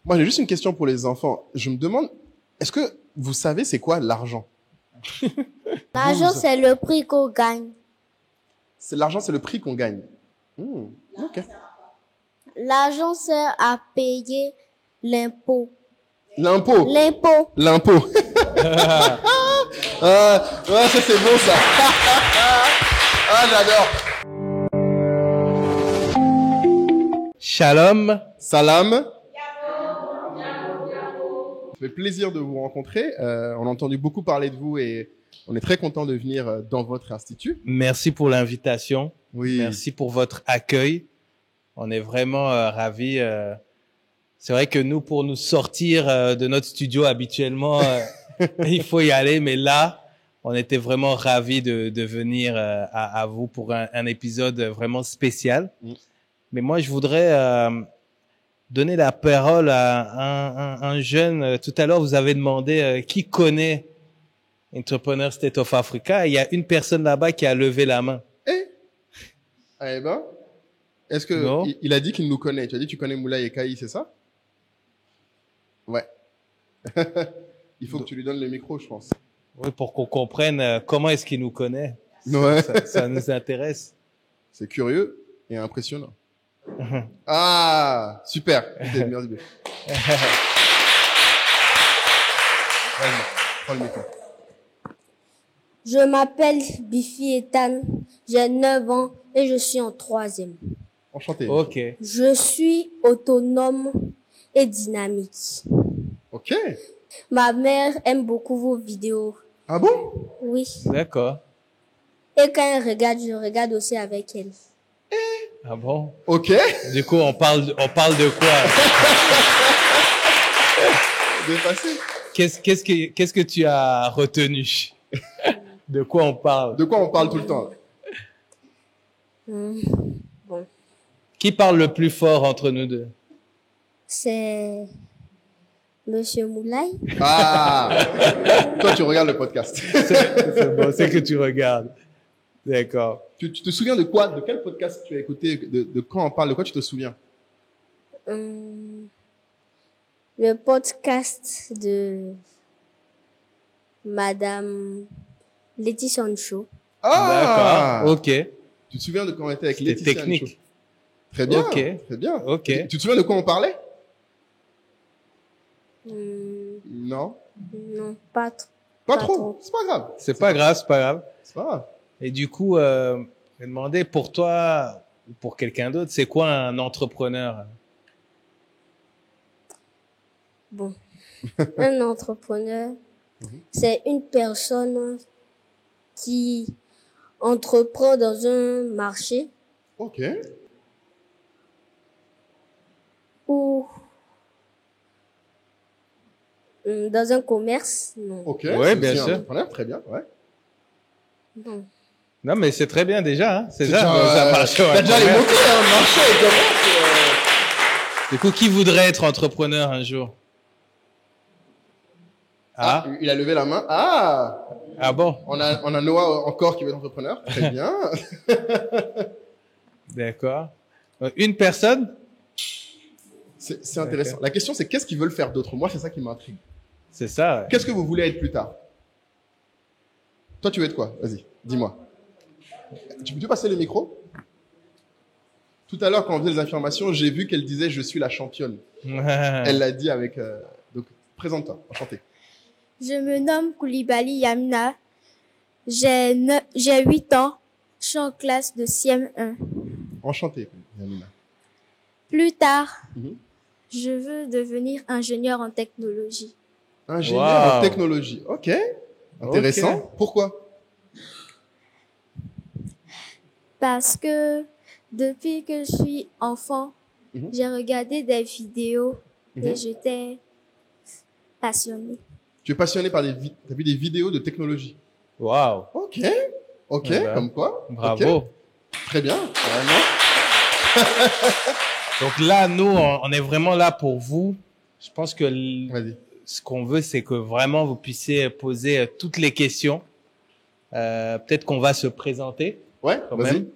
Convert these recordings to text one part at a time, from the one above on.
Moi, j'ai juste une question pour les enfants. Je me demande, est-ce que vous savez c'est quoi l'argent? L'argent, c'est le prix qu'on gagne. L'argent, c'est le prix qu'on gagne. Ok. L'argent sert à payer l'impôt. L'impôt. L'impôt. L'impôt. Ah, ouais, ça c'est bon ça. Ah, j'adore. Shalom. Salam. Ça fait plaisir de vous rencontrer. On a entendu beaucoup parler de vous et on est très content de venir dans votre institut. Merci pour l'invitation. Oui. Merci pour votre accueil. On est vraiment ravis. C'est vrai que nous, pour nous sortir de notre studio habituellement, il faut y aller. Mais là, on était vraiment ravis de venir à vous pour un épisode vraiment spécial. Mais moi, je voudrais donner la parole à un jeune. Tout à l'heure, vous avez demandé qui connaît Entrepreneur State of Africa. Il y a une personne là-bas qui a levé la main. Eh ben, est-ce que il a dit qu'il nous connaît? Tu as dit tu connais Moulay et Kaï, c'est ça? Ouais. Il faut que tu lui donnes le micro, je pense. Oui, pour qu'on comprenne comment est-ce qu'il nous connaît. Ouais. Ça nous intéresse. C'est curieux et impressionnant. Ah, super. Merci bien. Prends le micro. Je m'appelle Bifi Ethan, j'ai 9 ans et je suis en 3e. Enchanté. Ok. Je suis autonome et dynamique. Ok. Ma mère aime beaucoup vos vidéos. Ah bon? Oui. D'accord. Et quand elle regarde, je regarde aussi avec elle. Ah bon? Ok. Du coup, on parle de quoi? Dépassé. Qu'est-ce que tu as retenu? De quoi on parle? De quoi on parle tout le temps? Bon. Qui parle le plus fort entre nous deux? C'est Monsieur Moulay. Ah. Toi, tu regardes le podcast. C'est bon, c'est que tu regardes. D'accord. Tu te souviens de quoi? De quel podcast tu as écouté? De quand on parle? De quoi tu te souviens? Le podcast de Madame Laetitia Show. Ah. D'accord. Ok. Tu te souviens de quand on était avec C'était Laetitia technique. Show? Très bien. Ok. Très bien. Ok. Tu te souviens de quoi on parlait? Non, pas trop. Pas trop. C'est pas grave. C'est pas grave, c'est pas grave. C'est pas grave. Et du coup, je vais demander pour toi ou pour quelqu'un d'autre, c'est quoi un entrepreneur? Bon. Un entrepreneur, c'est une personne qui entreprend dans un marché Ok. ou dans un commerce. Non. Ok. Ouais, bien aussi un sûr. entrepreneur, très bien. Ouais. Non. Non, mais c'est très bien déjà. Hein. C'est ça. Déjà, Ça marche. T'as déjà les mots-clés, hein, marché, commerce. Du coup, qui voudrait être entrepreneur un jour? Ah, il a levé la main. Ah. Ah bon? On a Noah encore qui veut être entrepreneur. Très bien. D'accord. Une personne? C'est intéressant. La question, c'est qu'est-ce qu'ils veulent faire d'autre? Moi, c'est ça qui m'intrigue. C'est ça. Ouais. Qu'est-ce que vous voulez être plus tard? Toi, tu veux être quoi? Vas-y, dis-moi. Tu peux passer le micro? Tout à l'heure, quand on faisait les affirmations, j'ai vu qu'elle disait « Je suis la championne ». Elle l'a dit avec... Donc, présente-toi. Enchanté. Je me nomme Koulibaly Yamina. J'ai 8 ans. Je suis en classe de CM1. Enchanté, Yamina. Plus tard, je veux devenir ingénieur en technologie. Ingénieur en technologie. Ok. Intéressant. Ok. Pourquoi? Parce que depuis que je suis enfant, j'ai regardé des vidéos et j'étais passionnée. Tu es passionné par t'as vu des vidéos de technologie. Waouh. Ok. Ok, Eh ben, comme quoi. Bravo. Okay. Très bien. Vraiment. Donc là, nous, on est vraiment là pour vous. Je pense que Vas-y. ce qu'on veut, c'est que vraiment vous puissiez poser toutes les questions. Peut-être qu'on va se présenter. Ouais, quand vas-y.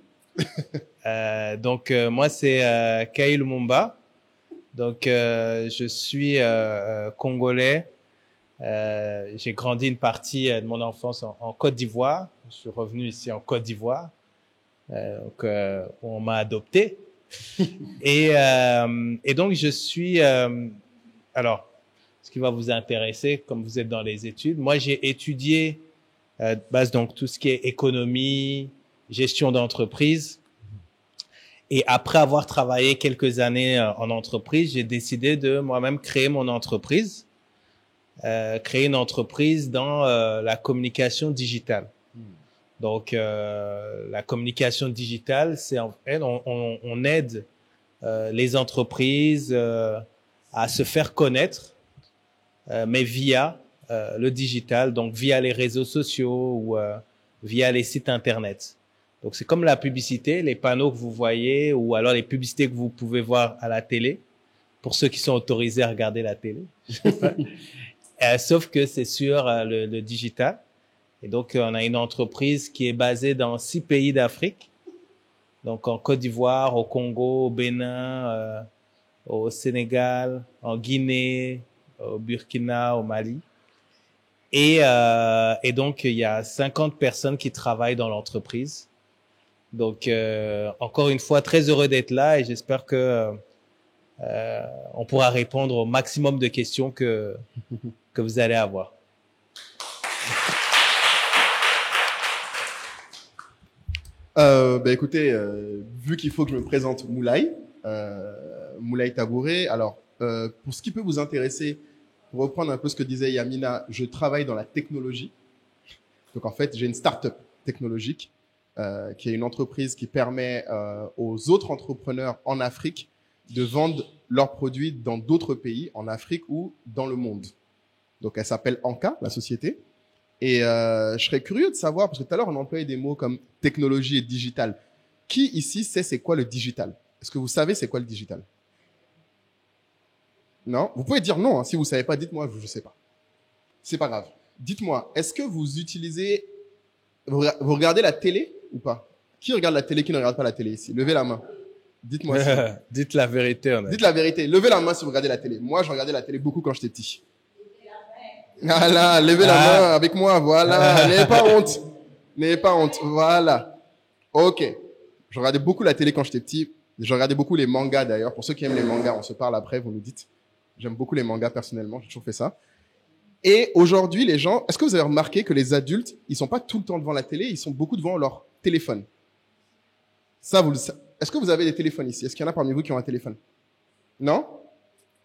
même. Donc moi, c'est Kaï Lumumba. Donc, je suis congolais. J'ai grandi une partie de mon enfance en Côte d'Ivoire. Je suis revenu ici en Côte d'Ivoire. Donc, on m'a adopté. Et donc, je suis... alors, ce qui va vous intéresser, comme vous êtes dans les études, moi, j'ai étudié base donc tout ce qui est économie, gestion d'entreprise. Et après avoir travaillé quelques années en entreprise, j'ai décidé de moi-même créer mon entreprise, créer une entreprise dans la communication digitale. Donc, la communication digitale, c'est en fait, on aide les entreprises à se faire connaître, mais via le digital, donc via les réseaux sociaux ou via les sites internet. Donc, c'est comme la publicité, les panneaux que vous voyez ou alors les publicités que vous pouvez voir à la télé, pour ceux qui sont autorisés à regarder la télé. Sauf que c'est sur le digital. Et donc, on a une entreprise qui est basée dans 6 pays d'Afrique. Donc, en Côte d'Ivoire, au Congo, au Bénin, au Sénégal, en Guinée, au Burkina, au Mali. Et donc, il y a 50 personnes qui travaillent dans l'entreprise. Donc, encore une fois, très heureux d'être là et j'espère que on pourra répondre au maximum de questions que vous allez avoir. Écoutez, vu qu'il faut que je me présente Moulay Tabouré, alors pour ce qui peut vous intéresser, pour reprendre un peu ce que disait Yamina, je travaille dans la technologie. Donc en fait, j'ai une start-up technologique qui est une entreprise qui permet aux autres entrepreneurs en Afrique de vendre leurs produits dans d'autres pays, en Afrique ou dans le monde. Donc elle s'appelle Anka, la société. Et je serais curieux de savoir, parce que tout à l'heure on employait des mots comme technologie et digital. Qui ici sait c'est quoi le digital? Est-ce que vous savez c'est quoi le digital? Non? Vous pouvez dire non, hein. Si vous savez pas, dites-moi, je sais pas. C'est pas grave. Dites-moi, est-ce que vous utilisez, vous regardez la télé ou pas? Qui regarde la télé, qui ne regarde pas la télé ici? Levez la main. Dites-moi. Dites la vérité. Dites la vérité. Levez la main si vous regardez la télé. Moi, je regardais la télé beaucoup quand j'étais petit. Voilà, levez la main avec moi, voilà. N'ayez pas honte. N'ayez pas honte. Voilà. Ok. Je regardais beaucoup la télé quand j'étais petit. Je regardais beaucoup les mangas d'ailleurs. Pour ceux qui aiment les mangas, on se parle après, vous nous dites. J'aime beaucoup les mangas personnellement, j'ai toujours fait ça. Et aujourd'hui, les gens, est-ce que vous avez remarqué que les adultes, ils sont pas tout le temps devant la télé, ils sont beaucoup devant leur téléphone. Ça, est-ce que vous avez des téléphones ici? Est-ce qu'il y en a parmi vous qui ont un téléphone? Non?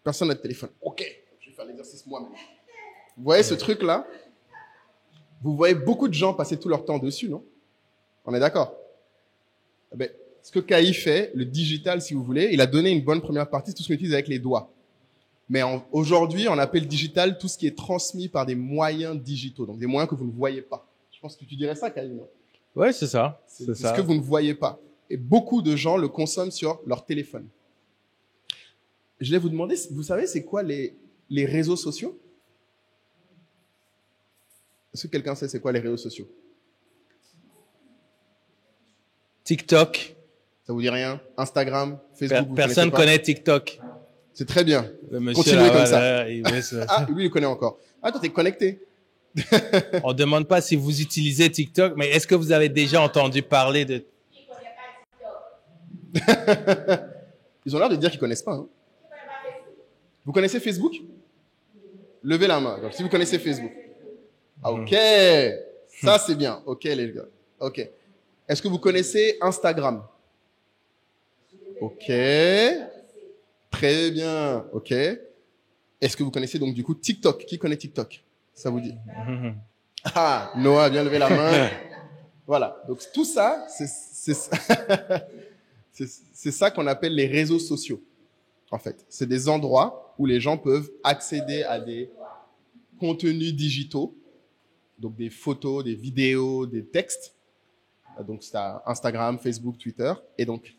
Personne n'a de téléphone. Ok. Je vais faire l'exercice moi-même. Vous voyez ce truc-là? Vous voyez beaucoup de gens passer tout leur temps dessus, non? On est d'accord? Ce que Kai fait, le digital, si vous voulez, il a donné une bonne première partie, tout ce qu'on utilise avec les doigts. Mais aujourd'hui, on appelle digital tout ce qui est transmis par des moyens digitaux, donc des moyens que vous ne voyez pas. Je pense que tu dirais ça, Kai, non? Ouais, c'est ça. C'est ce que vous ne voyez pas. Et beaucoup de gens le consomment sur leur téléphone. Je vais vous demander, vous savez, c'est quoi les réseaux sociaux? Est-ce que quelqu'un sait c'est quoi les réseaux sociaux? TikTok. Ça vous dit rien? Instagram, Facebook, personne connaît TikTok. C'est très bien. Continuez comme ça. Ah, lui, il connaît encore. Ah, toi, t'es connecté. On demande pas si vous utilisez TikTok, mais est-ce que vous avez déjà entendu parler de... Ils ont l'air de dire qu'ils connaissent pas. Hein. Vous connaissez Facebook? Levez la main. Donc, si vous connaissez Facebook. Ah, ok. Ça, c'est bien. Ok, les gars. Ok. Est-ce que vous connaissez Instagram? Ok. Très bien. Ok. Est-ce que vous connaissez donc du coup TikTok? Qui connaît TikTok? Ça vous dit? Ah, Noah, bien lever la main. Voilà. Donc tout ça, c'est ça qu'on appelle les réseaux sociaux. En fait, c'est des endroits où les gens peuvent accéder à des contenus digitaux, donc des photos, des vidéos, des textes. Donc c'est Instagram, Facebook, Twitter. Et donc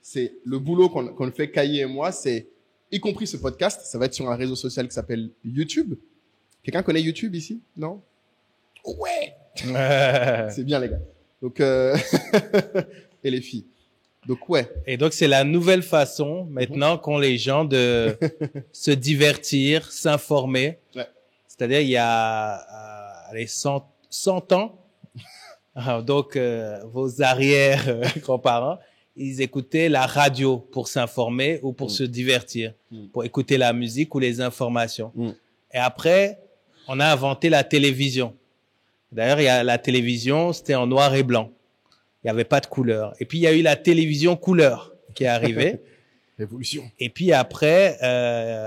c'est le boulot qu'on fait Kaye et moi, c'est y compris ce podcast, ça va être sur un réseau social qui s'appelle YouTube. Quelqu'un connaît YouTube ici? Non? Ouais. C'est bien les gars. Donc et les filles. Donc, ouais. Et donc, c'est la nouvelle façon, maintenant, qu'ont les gens de se divertir, s'informer. Ouais. C'est-à-dire, il y a, allez, 100 ans. Donc, vos arrière-grands-parents, ils écoutaient la radio pour s'informer ou pour se divertir, pour écouter la musique ou les informations. Et après, on a inventé la télévision. D'ailleurs, il y a la télévision, c'était en noir et blanc. Il n'y avait pas de couleur. Et puis, il y a eu la télévision couleur qui est arrivée. Révolution. Et puis après,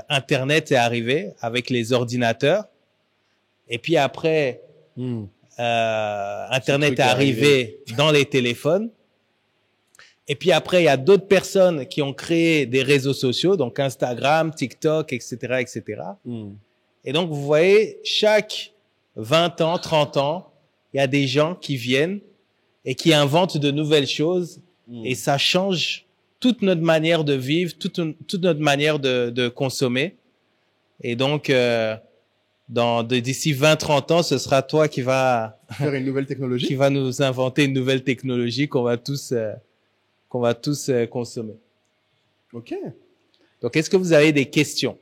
Internet est arrivé avec les ordinateurs. Et puis après, Internet est arrivé dans les téléphones. Et puis après, il y a d'autres personnes qui ont créé des réseaux sociaux, donc Instagram, TikTok, etc., etc. Et donc, vous voyez, chaque 20 ans, 30 ans, il y a des gens qui viennent et qui inventent de nouvelles choses et ça change toute notre manière de vivre, toute notre manière de consommer. Et donc, d'ici 20-30 ans, ce sera toi qui va faire une nouvelle technologie, qui va nous inventer une nouvelle technologie qu'on va tous consommer. Ok. Donc, est-ce que vous avez des questions?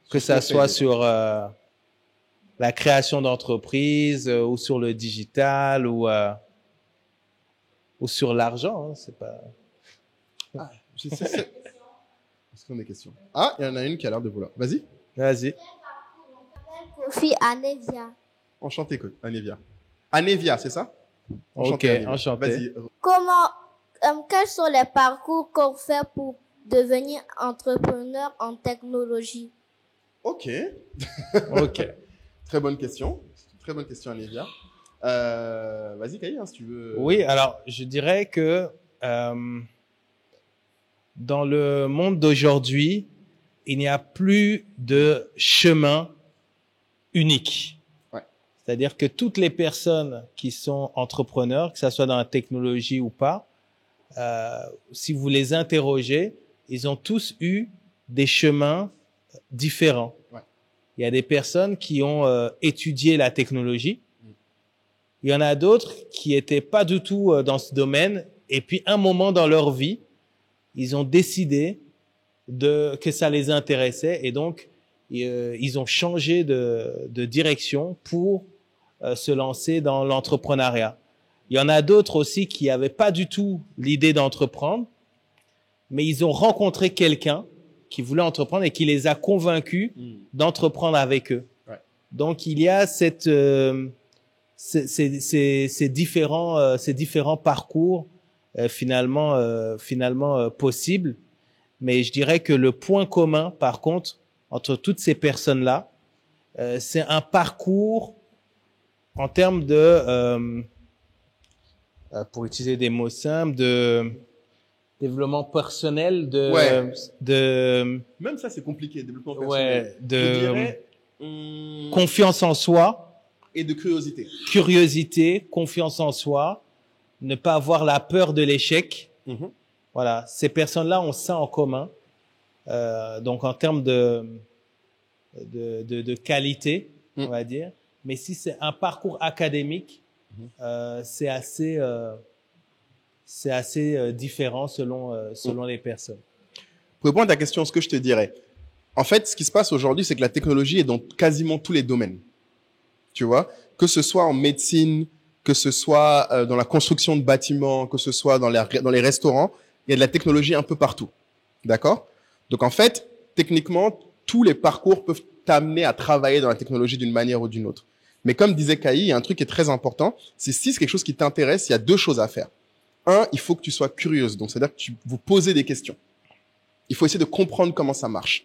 Que ça soit sur la création d'entreprise ou sur le digital ou sur l'argent, hein, c'est pas. Ah, est-ce qu'on a des questions? Ah, il y en a une qui a l'air de vouloir. Vas-y. Vas-y. Kofi Anevia. Enchanté, Anevia. Anevia, c'est ça? Enchanté, Anevia. enchanté. Vas-y. Quels sont les parcours qu'on fait pour devenir entrepreneur en technologie? Ok. Ok. Très bonne question. Très bonne question, Anevia. Vas-y, Kaï, si tu veux. Oui, alors je dirais que dans le monde d'aujourd'hui, il n'y a plus de chemin unique. Ouais. C'est-à-dire que toutes les personnes qui sont entrepreneurs, que ça soit dans la technologie ou pas, si vous les interrogez, ils ont tous eu des chemins différents. Ouais. Il y a des personnes qui ont étudié la technologie. Il y en a d'autres qui étaient pas du tout dans ce domaine. Et puis, un moment dans leur vie, ils ont décidé que ça les intéressait. Et donc, ils ont changé de direction pour se lancer dans l'entrepreneuriat. Il y en a d'autres aussi qui n'avaient pas du tout l'idée d'entreprendre, mais ils ont rencontré quelqu'un qui voulait entreprendre et qui les a convaincus d'entreprendre avec eux. Ouais. Donc, il y a ces différents parcours finalement possibles. Mais je dirais que le point commun, par contre, entre toutes ces personnes-là, c'est un parcours en termes de, pour utiliser des mots simples, de développement personnel, Même ça, c'est compliqué, développement personnel. De confiance en soi. Et de curiosité. Curiosité, confiance en soi, ne pas avoir la peur de l'échec. Voilà, ces personnes-là ont ça en commun. Donc en termes de qualité, on va dire. Mais si c'est un parcours académique, c'est assez différent selon les personnes. Pour répondre à ta question, ce que je te dirais, en fait, ce qui se passe aujourd'hui, c'est que la technologie est dans quasiment tous les domaines. Tu vois, que ce soit en médecine, que ce soit dans la construction de bâtiments, que ce soit dans les restaurants, il y a de la technologie un peu partout. D'accord? Donc en fait, techniquement, tous les parcours peuvent t'amener à travailler dans la technologie d'une manière ou d'une autre. Mais comme disait Kaï, il y a un truc qui est très important, c'est si c'est quelque chose qui t'intéresse, il y a deux choses à faire. Un, il faut que tu sois curieuse, donc c'est-à-dire que vous posez des questions. Il faut essayer de comprendre comment ça marche.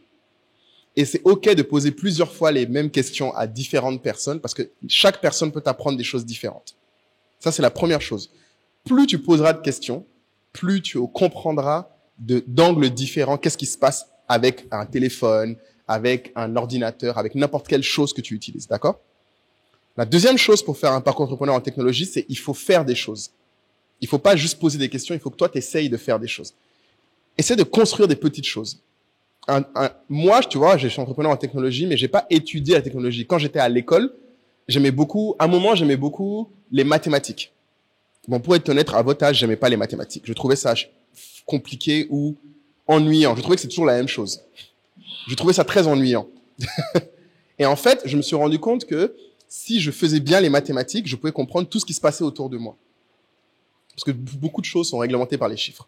Et c'est OK de poser plusieurs fois les mêmes questions à différentes personnes parce que chaque personne peut t'apprendre des choses différentes. Ça, c'est la première chose. Plus tu poseras de questions, plus tu comprendras d'angles différents qu'est-ce qui se passe avec un téléphone, avec un ordinateur, avec n'importe quelle chose que tu utilises. D'accord? La deuxième chose pour faire un parcours entrepreneur en technologie, c'est il faut faire des choses. Il faut pas juste poser des questions, il faut que toi, tu essayes de faire des choses. Essaie de construire des petites choses. Moi, tu vois, je suis entrepreneur en technologie, mais j'ai pas étudié la technologie. Quand j'étais à l'école, à un moment, j'aimais beaucoup les mathématiques. Bon, pour être honnête, à votre âge, j'aimais pas les mathématiques. Je trouvais ça compliqué ou ennuyant. Je trouvais que c'est toujours la même chose. Je trouvais ça très ennuyant. Et en fait, je me suis rendu compte que si je faisais bien les mathématiques, je pouvais comprendre tout ce qui se passait autour de moi. Parce que beaucoup de choses sont réglementées par les chiffres.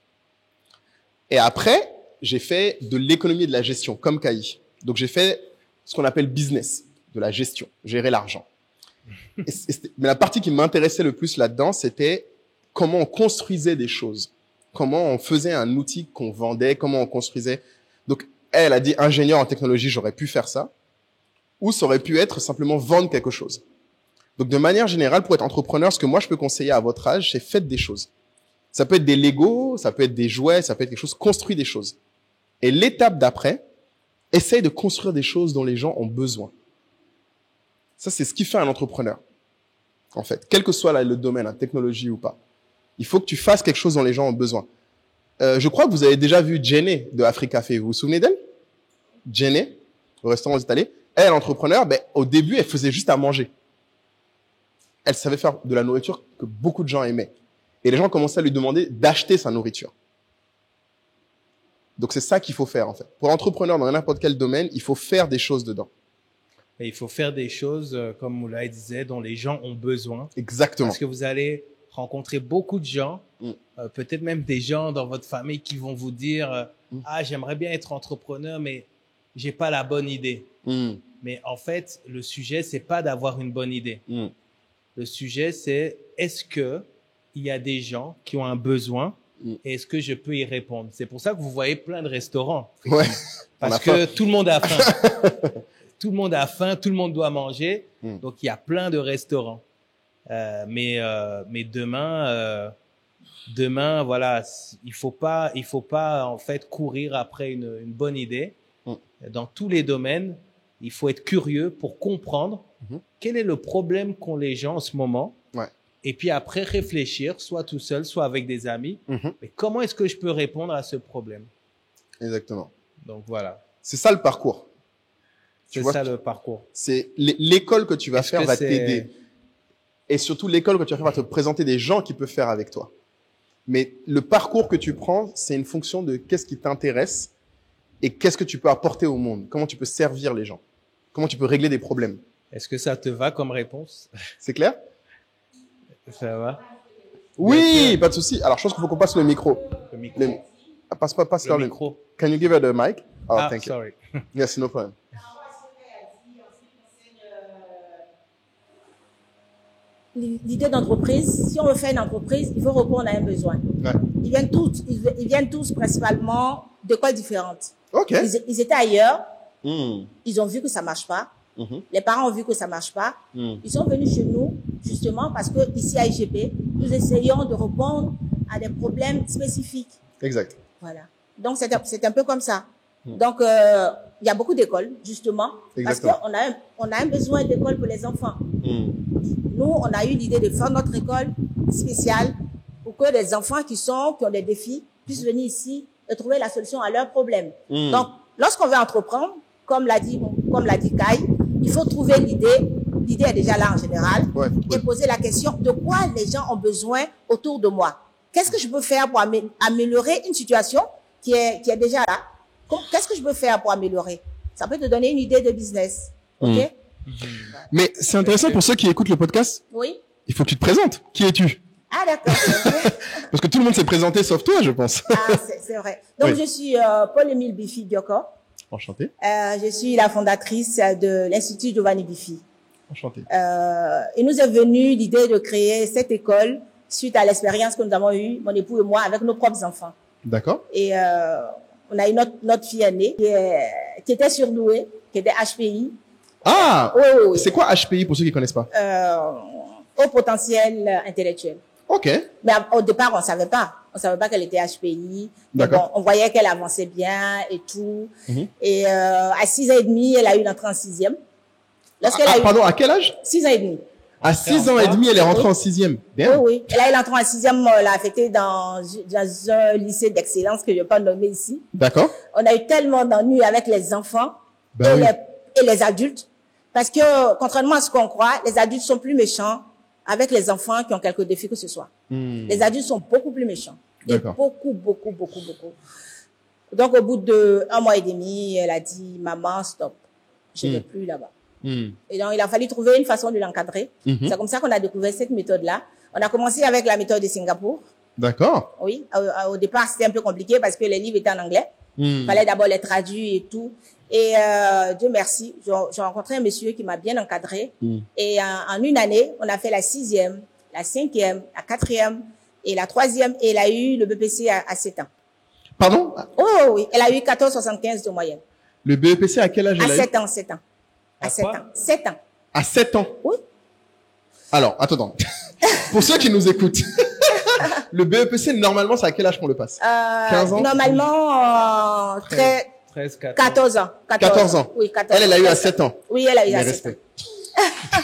Et après, j'ai fait de l'économie et de la gestion, comme Kai. Donc, j'ai fait ce qu'on appelle business, de la gestion, gérer l'argent. Mais la partie qui m'intéressait le plus là-dedans, c'était comment on construisait des choses, comment on faisait un outil qu'on vendait, comment on construisait. Donc, elle a dit ingénieur en technologie, j'aurais pu faire ça, ou ça aurait pu être simplement vendre quelque chose. Donc, de manière générale, pour être entrepreneur, ce que moi je peux conseiller à votre âge, c'est faites des choses. Ça peut être des Legos, ça peut être des jouets, ça peut être quelque chose, construis des choses. Et l'étape d'après, essaye de construire des choses dont les gens ont besoin. Ça, c'est ce qui fait un entrepreneur, en fait. Quel que soit le domaine, la technologie ou pas. Il faut que tu fasses quelque chose dont les gens ont besoin. Je crois que vous avez déjà vu Jenny de Africa Café. Vous vous souvenez d'elle? Jenny, au restaurant où vous êtes allé. Elle, l'entrepreneur, au début, elle faisait juste à manger. Elle savait faire de la nourriture que beaucoup de gens aimaient. Et les gens commençaient à lui demander d'acheter sa nourriture. Donc, c'est ça qu'il faut faire, en fait. Pour l'entrepreneur, dans n'importe quel domaine, il faut faire des choses dedans. Et il faut faire des choses, comme Moulay disait, dont les gens ont besoin. Exactement. Parce que vous allez rencontrer beaucoup de gens, peut-être même des gens dans votre famille qui vont vous dire ah, j'aimerais bien être entrepreneur, mais j'ai pas la bonne idée. Mais en fait, le sujet, c'est pas d'avoir une bonne idée. Le sujet, c'est est-ce que il y a des gens qui ont un besoin et est-ce que je peux y répondre? C'est pour ça que vous voyez plein de restaurants. Ouais. Parce que tout le monde a faim. Tout le monde a faim, tout le monde doit manger. Donc, il y a plein de restaurants. Mais demain, voilà, il faut pas, en fait, courir après une bonne idée. Dans tous les domaines, il faut être curieux pour comprendre quel est le problème qu'ont les gens en ce moment. Ouais. Et puis après, réfléchir, soit tout seul, soit avec des amis. Mais comment est-ce que je peux répondre à ce problème? Exactement. Donc, voilà. C'est ça le parcours. C'est ça le parcours. C'est l'école que tu vas faire va t'aider. Et surtout, l'école que tu vas faire va te présenter des gens qui peuvent faire avec toi. Mais le parcours que tu prends, c'est une fonction de qu'est-ce qui t'intéresse et qu'est-ce que tu peux apporter au monde. Comment tu peux servir les gens. Comment tu peux régler des problèmes. Est-ce que ça te va comme réponse? C'est clair? Ça va? Oui, pas de souci. Alors, je pense qu'il faut qu'on passe le micro. Le micro. Passe le micro. Can you give her the mic? Oh, thank sorry. you. Yes, no problem. L'idée d'entreprise, si on veut faire une entreprise, il faut répondre à un besoin. Ouais. Ils viennent tous principalement d'écoles différentes. OK. Ils étaient ailleurs, ils ont vu que ça marche pas. Les parents ont vu que ça marche pas. Ils sont venus chez nous, justement, parce que ici à IGP, nous essayons de répondre à des problèmes spécifiques. Exact. Voilà. Donc, c'est un peu comme ça. Donc, il y a beaucoup d'écoles, justement, Exactement. parce qu'on a un besoin d'école pour les enfants. Nous, on a eu l'idée de faire notre école spéciale pour que les enfants qui ont des défis puissent venir ici et trouver la solution à leurs problèmes. Donc, lorsqu'on veut entreprendre, comme l'a dit Kai, il faut trouver l'idée. L'idée est déjà là en général. Ouais. Et poser la question de quoi les gens ont besoin autour de moi. Qu'est-ce que je peux faire pour améliorer une situation qui est déjà là? Qu'est-ce que je peux faire pour améliorer? Ça peut te donner une idée de business. OK? Mais c'est intéressant pour ceux qui écoutent le podcast. Oui. Il faut que tu te présentes. Qui es-tu? Ah, d'accord. Parce que tout le monde s'est présenté sauf toi, je pense. Ah, c'est vrai. Donc, Oui. je suis Paul-Émile Bifi Dioko. Enchanté. Je suis la fondatrice de l'Institut Giovanni Bifi. Enchanté. Et nous est venue l'idée de créer cette école suite à l'expérience que nous avons eue, mon époux et moi, avec nos propres enfants. D'accord. Et on a eu notre fille aînée qui était surdouée, qui était HPI. Ah! Oui. C'est quoi HPI pour ceux qui connaissent pas? Au potentiel intellectuel. OK. Mais au départ, on savait pas. On savait pas qu'elle était HPI. Mais D'accord. bon, on voyait qu'elle avançait bien et tout. Et à 6 ans et demi, elle a eu l'entrée en 6e. Pardon, à quel âge? 6 ans et demi. À 6 ans et demi, elle est rentrée en 6e. Oui. Elle a eu l'entrée en 6e, on l'a affectée dans un lycée d'excellence que je ne vais pas nommer ici. D'accord. On a eu tellement d'ennuis avec les enfants Ben et les adultes. Parce que, contrairement à ce qu'on croit, les adultes sont plus méchants avec les enfants qui ont quelques défis que ce soit. Les adultes sont beaucoup plus méchants. Et D'accord. beaucoup. Donc, au bout d'1 mois et demi, elle a dit, maman, stop. Je ne vais plus là-bas. Et donc, il a fallu trouver une façon de l'encadrer. C'est comme ça qu'on a découvert cette méthode-là. On a commencé avec la méthode de Singapour. D'accord. Oui. Au départ, c'était un peu compliqué parce que les livres étaient en anglais. Il fallait d'abord les traduire et tout. Et Dieu merci, j'ai rencontré un monsieur qui m'a bien encadré. Et en une année, on a fait la 6e, la 5e, la 4e et la 3e. Et elle a eu le BPC à 7 ans. Pardon? Oui. Elle a eu 14,75 de moyenne. Le BEPC, à quel âge À elle a eu? 7 ans, 7 ans. À 7 ans. 7 ans. À 7 ans? Oui. Alors, attends. Pour ceux qui nous écoutent, le BEPC, normalement, c'est à quel âge qu'on le passe? 15 ans? Normalement, 13, 14. 14 ans. 14 ans. Oui, 14 Elle a eu à 13 ans. 7 ans. Oui, elle a eu Mes à 7 respects.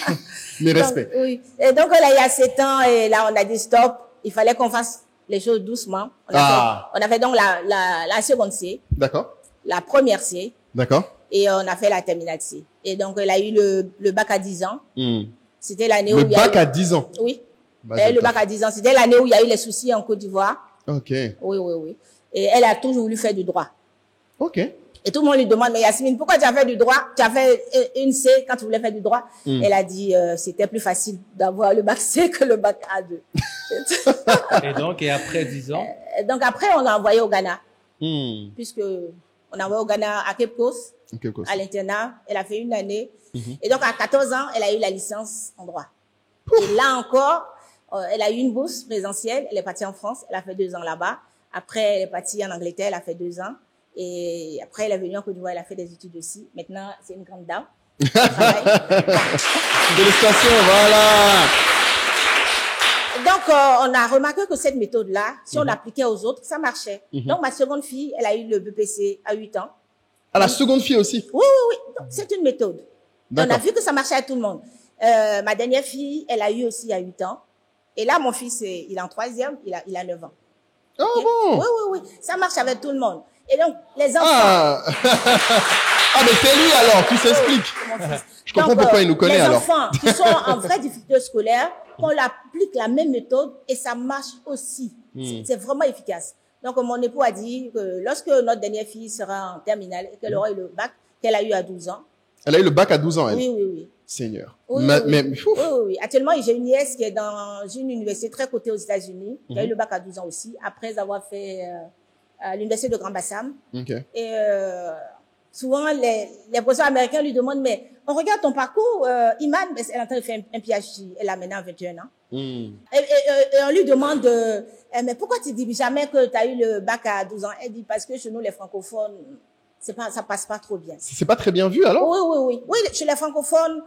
ans. Mes Donc, respects. oui. Et donc, elle a eu à 7 ans et là, on a dit stop. Il fallait qu'on fasse les choses doucement. On a fait donc la seconde C, D'accord. la première C D'accord. et on a fait la terminale C. Et donc, elle a eu le bac à 10 ans. C'était l'année où Le il y a bac à 10 ans. Oui. Bah, Elle a eu le bac à 10 ans. C'était l'année où il y a eu les soucis en Côte d'Ivoire. Ok. Oui. Et elle a toujours voulu faire du droit. Ok. Et tout le monde lui demande, mais Yasmine, pourquoi tu as fait du droit? Tu as fait une C quand tu voulais faire du droit? Elle a dit, c'était plus facile d'avoir le bac C que le bac A2. Et après 10 ans? Donc après, on l'a envoyé au Ghana. Hmm. Puisque on a envoyé au Ghana à Cape Coast, Ok, cool. à l'internat. Elle a fait une année. Et donc à 14 ans, elle a eu la licence en droit. Et là encore, elle a eu une bourse présentielle. Elle est partie en France. Elle a fait 2 ans là-bas. Après, elle est partie en Angleterre. Elle a fait 2 ans. Et après, elle est venue en Côte d'Ivoire. Elle a fait des études aussi. Maintenant, c'est une grande dame. Elle travaille. Félicitations, voilà. Donc, on a remarqué que cette méthode-là, si on l'appliquait aux autres, ça marchait. Donc, ma seconde fille, elle a eu le BPC à 8 ans. À la seconde fille aussi. Oui. Donc, c'est une méthode. Et on a D'accord. vu que ça marchait à tout le monde. Ma dernière fille, elle a eu aussi à 8 ans. Et là, mon fils, il est en 3e, il a 9 ans. Oh Ok? bon. Oui. Ça marche avec tout le monde. Et donc, les enfants... Ah. Ah, mais c'est lui alors, tout s'explique. Mon fils. Je comprends Donc, pourquoi il nous connaît les alors. enfants qui sont en vraie difficulté scolaire, qu'on applique la même méthode et ça marche aussi. C'est vraiment efficace. Donc, mon époux a dit que lorsque notre dernière fille sera en terminale et qu'elle aura eu le bac, qu'elle a eu à 12 ans. Elle a eu le bac à 12 ans, elle. Oui. Seigneur. Oui. Mais, Oui. Actuellement, j'ai une nièce qui est dans une université très cotée aux États-Unis, qui a eu le bac à 12 ans aussi, après avoir fait à l'université de Grand Bassam. Ok. Et souvent, les professeurs américains lui demandent, mais on regarde ton parcours, Iman, elle est en train de faire un PhD, elle a maintenant 21 ans. Et on lui demande, mais pourquoi tu dis jamais que tu as eu le bac à 12 ans? Elle dit, parce que chez nous, les francophones, ça passe pas trop bien. C'est pas très bien vu alors? Oui. Oui, chez les francophones,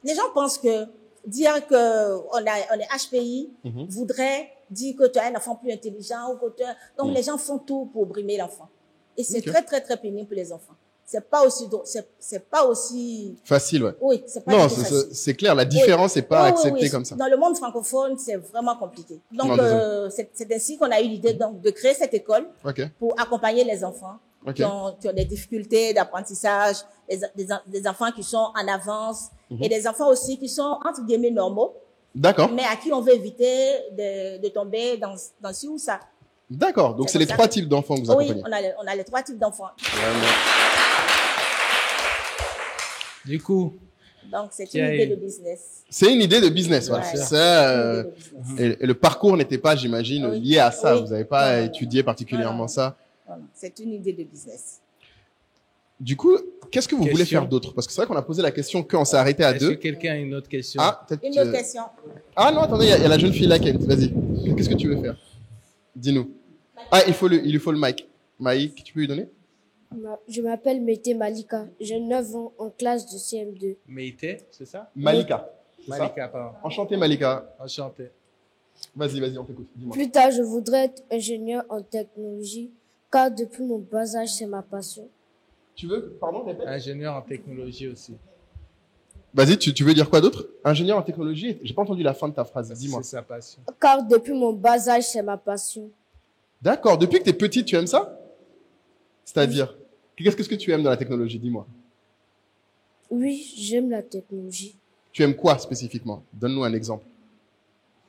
les gens pensent que dire que on est HPI voudrait dire que tu as un enfant plus intelligent ou que donc les gens font tout pour brimer l'enfant. Et c'est très pénible pour les enfants. C'est pas aussi Facile, ouais. Oui, c'est pas Non, du tout facile. c'est clair, la différence n'est pas acceptée comme ça. Dans le monde francophone, c'est vraiment compliqué. Donc, Non, c'est ainsi qu'on a eu l'idée donc de créer cette école Ok. pour accompagner les enfants qui ont des difficultés d'apprentissage, des enfants qui sont en avance et des enfants aussi qui sont entre guillemets normaux, D'accord. mais à qui on veut éviter de tomber dans ci ou ça. D'accord. Donc, C'est c'est les comme ça. 3 types d'enfants que vous accompagnez. Oui, on a les 3 types d'enfants. Du coup, Donc, c'est une idée de business. C'est une idée de business, voilà. Ouais. Ça, Une idée de business. et le parcours n'était pas, j'imagine, Oui. lié à ça. Oui. Vous n'avez pas Non. étudié particulièrement Non. ça. Non, c'est une idée de business. Du coup, qu'est-ce que vous voulez Question. faire d'autre? Parce que c'est vrai qu'on a posé la question quand on s'est arrêté à est-ce que 2. quelqu'un a une autre question? Ah, peut-être. Une autre question. Ah non, attendez, il y a la jeune fille là qui vas-y. Qu'est-ce que tu veux faire? Dis-nous. Ah, il lui faut le mic. Maïk, tu peux lui donner? Je m'appelle Mété Malika. J'ai 9 ans en classe de CM2. Meïté, c'est ça? Malika. C'est ça? Malika, pardon. Enchanté, Malika. Enchanté. Vas-y, on t'écoute. Dis-moi. Plus tard, je voudrais être ingénieur en technologie, car depuis mon bas âge, c'est ma passion. Tu veux, pardon, répète? Ingénieur en technologie aussi. Vas-y, tu veux dire quoi d'autre? Ingénieur en technologie? J'ai pas entendu la fin de ta phrase. Dis-moi. C'est sa passion. Car depuis mon bas âge, c'est ma passion. D'accord. Depuis que t'es petite, tu aimes ça? C'est-à-dire, qu'est-ce que tu aimes dans la technologie? Dis-moi. Oui, j'aime la technologie. Tu aimes quoi spécifiquement? Donne-nous un exemple.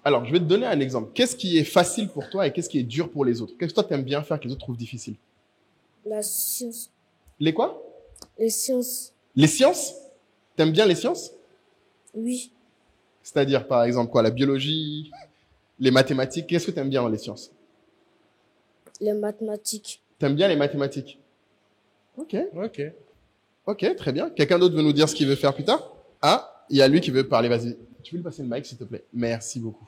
Alors, je vais te donner un exemple. Qu'est-ce qui est facile pour toi et qu'est-ce qui est dur pour les autres? Qu'est-ce que toi, tu aimes bien faire que les autres trouvent difficile? La science. Les quoi? Les sciences. Les sciences? T'aimes bien les sciences? Oui. C'est-à-dire, par exemple, quoi? La biologie, les mathématiques. Qu'est-ce que t'aimes bien dans les sciences? Les mathématiques. T'aimes bien les mathématiques? Ok. Ok. Ok, très bien. Quelqu'un d'autre veut nous dire ce qu'il veut faire plus tard? Ah, il y a lui qui veut parler. Vas-y. Tu veux lui passer le mic, s'il te plaît? Merci beaucoup.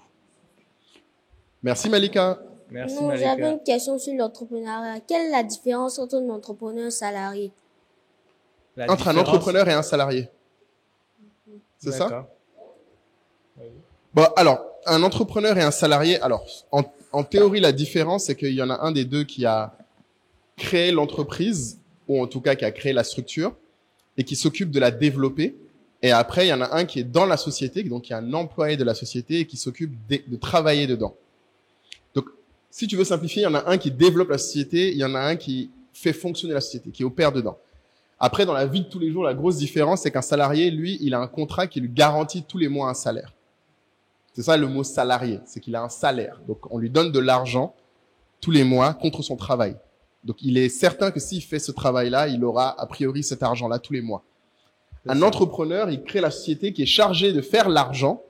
Merci, Malika. Merci, Non, Malika. j'avais une question sur l'entrepreneuriat. Quelle est la différence entre un entrepreneur et un salarié? La Entre un différence- entrepreneur et un salarié. C'est ça? D'accord. Bon, alors, un entrepreneur et un salarié, alors, en théorie, la différence, c'est qu'il y en a un des deux qui a créé l'entreprise, ou en tout cas qui a créé la structure, et qui s'occupe de la développer. Et après, il y en a un qui est dans la société, donc qui est un employé de la société et qui s'occupe de travailler dedans. Donc, si tu veux simplifier, il y en a un qui développe la société, il y en a un qui fait fonctionner la société, qui opère dedans. Après, dans la vie de tous les jours, la grosse différence, c'est qu'un salarié, lui, il a un contrat qui lui garantit tous les mois un salaire. C'est ça le mot salarié, c'est qu'il a un salaire. Donc, on lui donne de l'argent tous les mois contre son travail. Donc, il est certain que s'il fait ce travail-là, il aura a priori cet argent-là tous les mois. Un entrepreneur, il crée la société qui est chargée de faire l'argent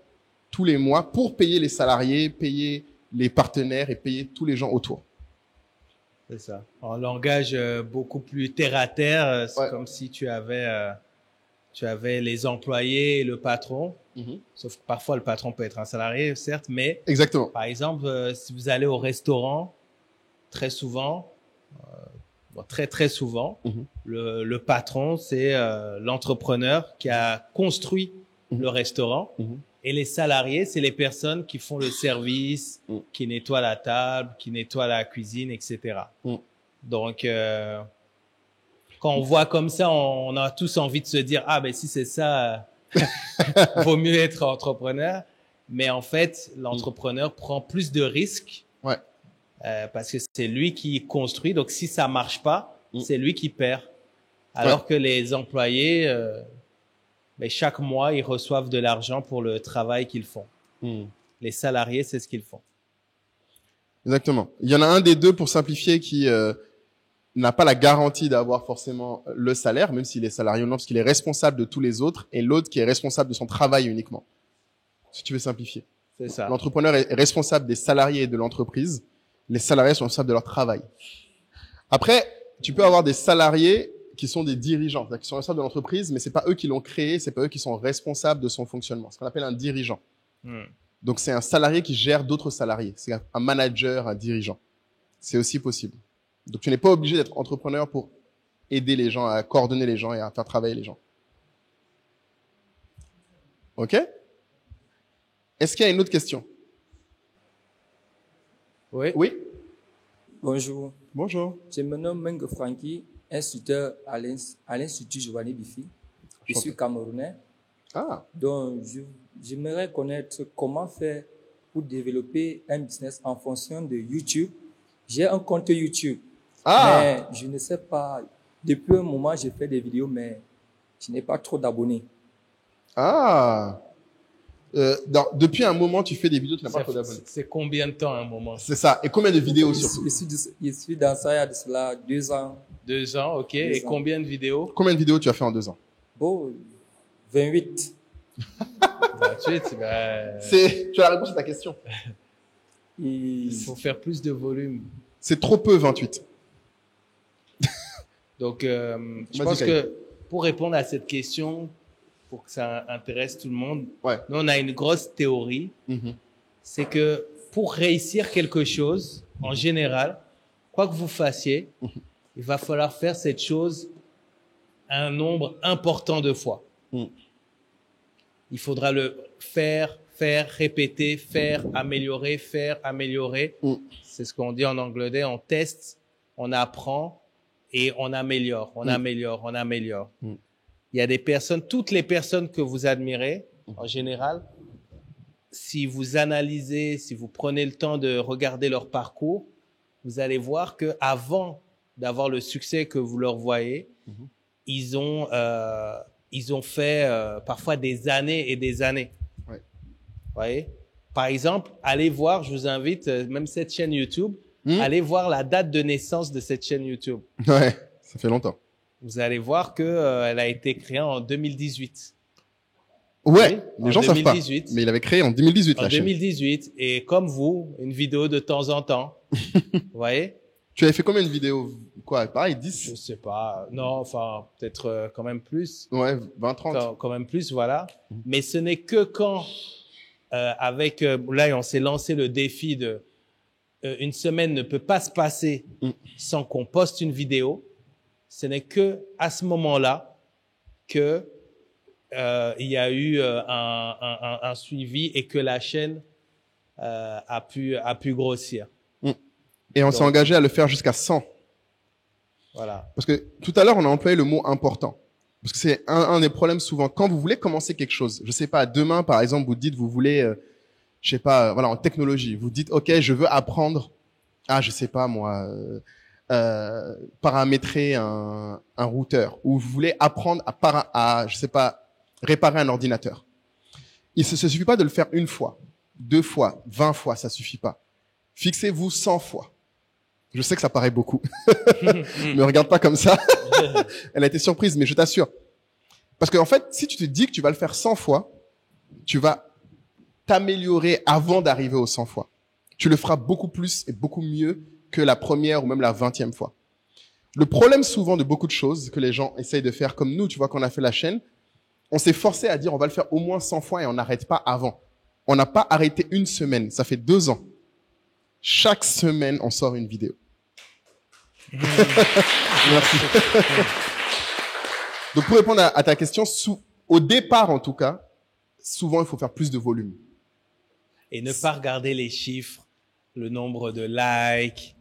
tous les mois pour payer les salariés, payer les partenaires et payer tous les gens autour. C'est ça. En langage beaucoup plus terre à terre, c'est Ouais. comme si tu avais les employés et le patron. Sauf que parfois le patron peut être un salarié, certes, mais Exactement. par exemple, si vous allez au restaurant, très souvent, très souvent, le patron, c'est l'entrepreneur qui a construit le restaurant. Et les salariés, c'est les personnes qui font le service, qui nettoient la table, qui nettoient la cuisine, etc. Donc, quand on voit comme ça, on a tous envie de se dire, ah ben si c'est ça, vaut mieux être entrepreneur. Mais en fait, l'entrepreneur prend plus de risques Ouais. parce que c'est lui qui construit. Donc, si ça marche pas, c'est lui qui perd. Alors que les employés, ben, chaque mois, ils reçoivent de l'argent pour le travail qu'ils font. Les salariés, c'est ce qu'ils font. Exactement. Il y en a un des deux, pour simplifier, qui n'a pas la garantie d'avoir forcément le salaire, même s'il est salarié ou non, parce qu'il est responsable de tous les autres, et l'autre qui est responsable de son travail uniquement. Si tu veux simplifier. C'est ça. L'entrepreneur est responsable des salariés et de l'entreprise. Les salariés sont responsables de leur travail. Après, tu peux avoir des salariés qui sont des dirigeants, c'est-à-dire qui sont responsables de l'entreprise, mais c'est pas eux qui l'ont créé, c'est pas eux qui sont responsables de son fonctionnement. Ce qu'on appelle un dirigeant. Donc, c'est un salarié qui gère d'autres salariés. C'est un manager, un dirigeant. C'est aussi possible. Donc, tu n'es pas obligé d'être entrepreneur pour aider les gens, à coordonner les gens et à faire travailler les gens. OK? Est-ce qu'il y a une autre question? Oui. Oui? Bonjour, Bonjour. je me nomme Meng Franky, instructeur à l'Institut Giovanni Bifi. Je suis camerounais, Ah, donc j'aimerais connaître comment faire pour développer un business en fonction de YouTube. J'ai un compte YouTube, mais je ne sais pas, depuis un moment j'ai fait des vidéos, mais je n'ai pas trop d'abonnés. Ah. Depuis un moment, tu fais des vidéos, tu n'as pas trop d'abonnés. C'est combien de temps un moment? C'est ça. Et combien de vidéos surtout? Je suis dans ça il y a de cela 2 ans. 2 ans, ok. Et combien de vidéos? Combien de vidéos tu as fait en 2 ans? Bon, 28. 28, Tu as la réponse à ta question. il faut faire plus de volume. C'est trop peu, 28. Donc, je pense que pour répondre à cette question, pour que ça intéresse tout le monde, nous, on a une grosse théorie. C'est que pour réussir quelque chose, en général, quoi que vous fassiez, il va falloir faire cette chose un nombre important de fois. Il faudra le faire, répéter, faire, améliorer. C'est ce qu'on dit en anglais, on teste, on apprend et on améliore, on améliore. Il y a des personnes, toutes les personnes que vous admirez, en général, si vous analysez, si vous prenez le temps de regarder leur parcours, vous allez voir que avant d'avoir le succès que vous leur voyez, ils ont fait parfois des années et des années. Voyez? par exemple, allez voir, je vous invite, même cette chaîne YouTube, allez voir la date de naissance de cette chaîne YouTube. Ouais, ça fait longtemps. Vous allez voir que elle a été créée en 2018. Ouais, oui, les gens savent pas. 2018. Mais il avait créé en 2018 En la chaîne. 2018. Et comme vous, une vidéo de temps en temps. Vous voyez? Tu avais fait combien de vidéos? Quoi, pareil, 10? Je sais pas. Non, enfin, peut-être quand même plus. Ouais, 20, 30. Quand même plus, voilà. Mais ce n'est que quand, là, on s'est lancé le défi de une semaine ne peut pas se passer sans qu'on poste une vidéo. Ce n'est que à ce moment-là que il y a eu un suivi et que la chaîne a pu grossir. Et on s'est engagé à le faire jusqu'à 100. Voilà. Parce que tout à l'heure, on a employé le mot important. Parce que c'est un des problèmes souvent. Quand vous voulez commencer quelque chose, je sais pas, demain, par exemple, vous dites, vous voulez, je sais pas, voilà, en technologie, vous dites, OK, je veux apprendre à, je sais pas, moi, paramétrer un routeur, ou vous voulez apprendre à, je sais pas, réparer un ordinateur. Il se suffit pas de le faire une fois, 2 fois, 20 fois, ça suffit pas. Fixez-vous 100 fois. Je sais que ça paraît beaucoup. Me regarde pas comme ça. Elle a été surprise, mais je t'assure. Parce qu'en fait, si tu te dis que tu vas le faire 100 fois, tu vas t'améliorer avant d'arriver aux 100 fois. Tu le feras beaucoup plus et beaucoup mieux que la première ou même la 20e fois. Le problème souvent de beaucoup de choses que les gens essayent de faire comme nous, tu vois, quand on a fait la chaîne, on s'est forcé à dire on va le faire au moins 100 fois et on n'arrête pas avant. On n'a pas arrêté une semaine. Ça fait 2 ans. Chaque semaine, on sort une vidéo. Merci. Donc, pour répondre à ta question, au départ, en tout cas, souvent, il faut faire plus de volume. Et ne pas regarder les chiffres, le nombre de likes,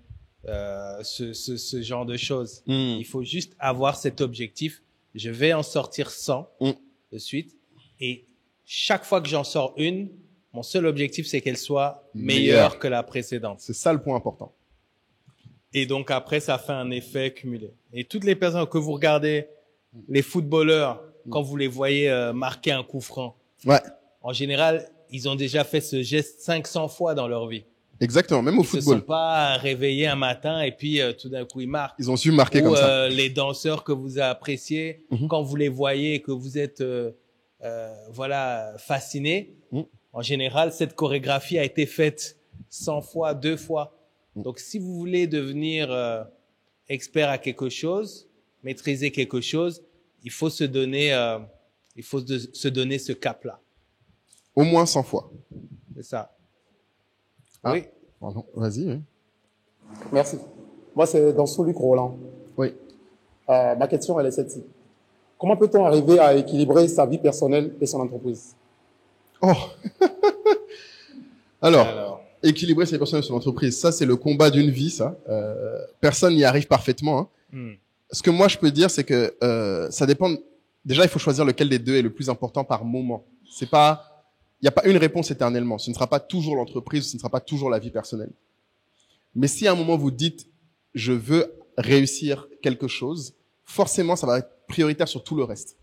ce genre de choses. Il faut juste avoir cet objectif. Je vais en sortir 100 de suite. Et chaque fois que j'en sors une, mon seul objectif, c'est qu'elle soit meilleure que la précédente. C'est ça le point important. Et donc après, ça fait un effet cumulé. Et toutes les personnes que vous regardez, les footballeurs, quand vous les voyez marquer un coup franc, en général, ils ont déjà fait ce geste 500 fois dans leur vie. Exactement, même au football. Ils ne se sont pas réveillés un matin et puis tout d'un coup, ils marquent. Ils ont su marquer comme ça. Les danseurs que vous appréciez, quand vous les voyez et que vous êtes voilà, fascinés, en général, cette chorégraphie a été faite 100 fois, 2 fois. Donc, si vous voulez devenir expert à quelque chose, maîtriser quelque chose, il faut se donner ce cap-là. Au moins 100 fois. C'est ça. Ah, oui. Pardon. Vas-y. Oui. Merci. Moi, c'est dans Luc Roland. Oui. Ma question, elle est celle-ci. Comment peut-on arriver à équilibrer sa vie personnelle et son entreprise? Oh. Alors, équilibrer ses personnes et son entreprise, ça, c'est le combat d'une vie, ça. Personne n'y arrive parfaitement. Hein. Ce que moi, je peux dire, c'est que ça dépend. Déjà, il faut choisir lequel des deux est le plus important par moment. C'est pas, il n'y a pas une réponse éternellement. Ce ne sera pas toujours l'entreprise, ce ne sera pas toujours la vie personnelle. Mais si à un moment vous dites, je veux réussir quelque chose, forcément, ça va être prioritaire sur tout le reste.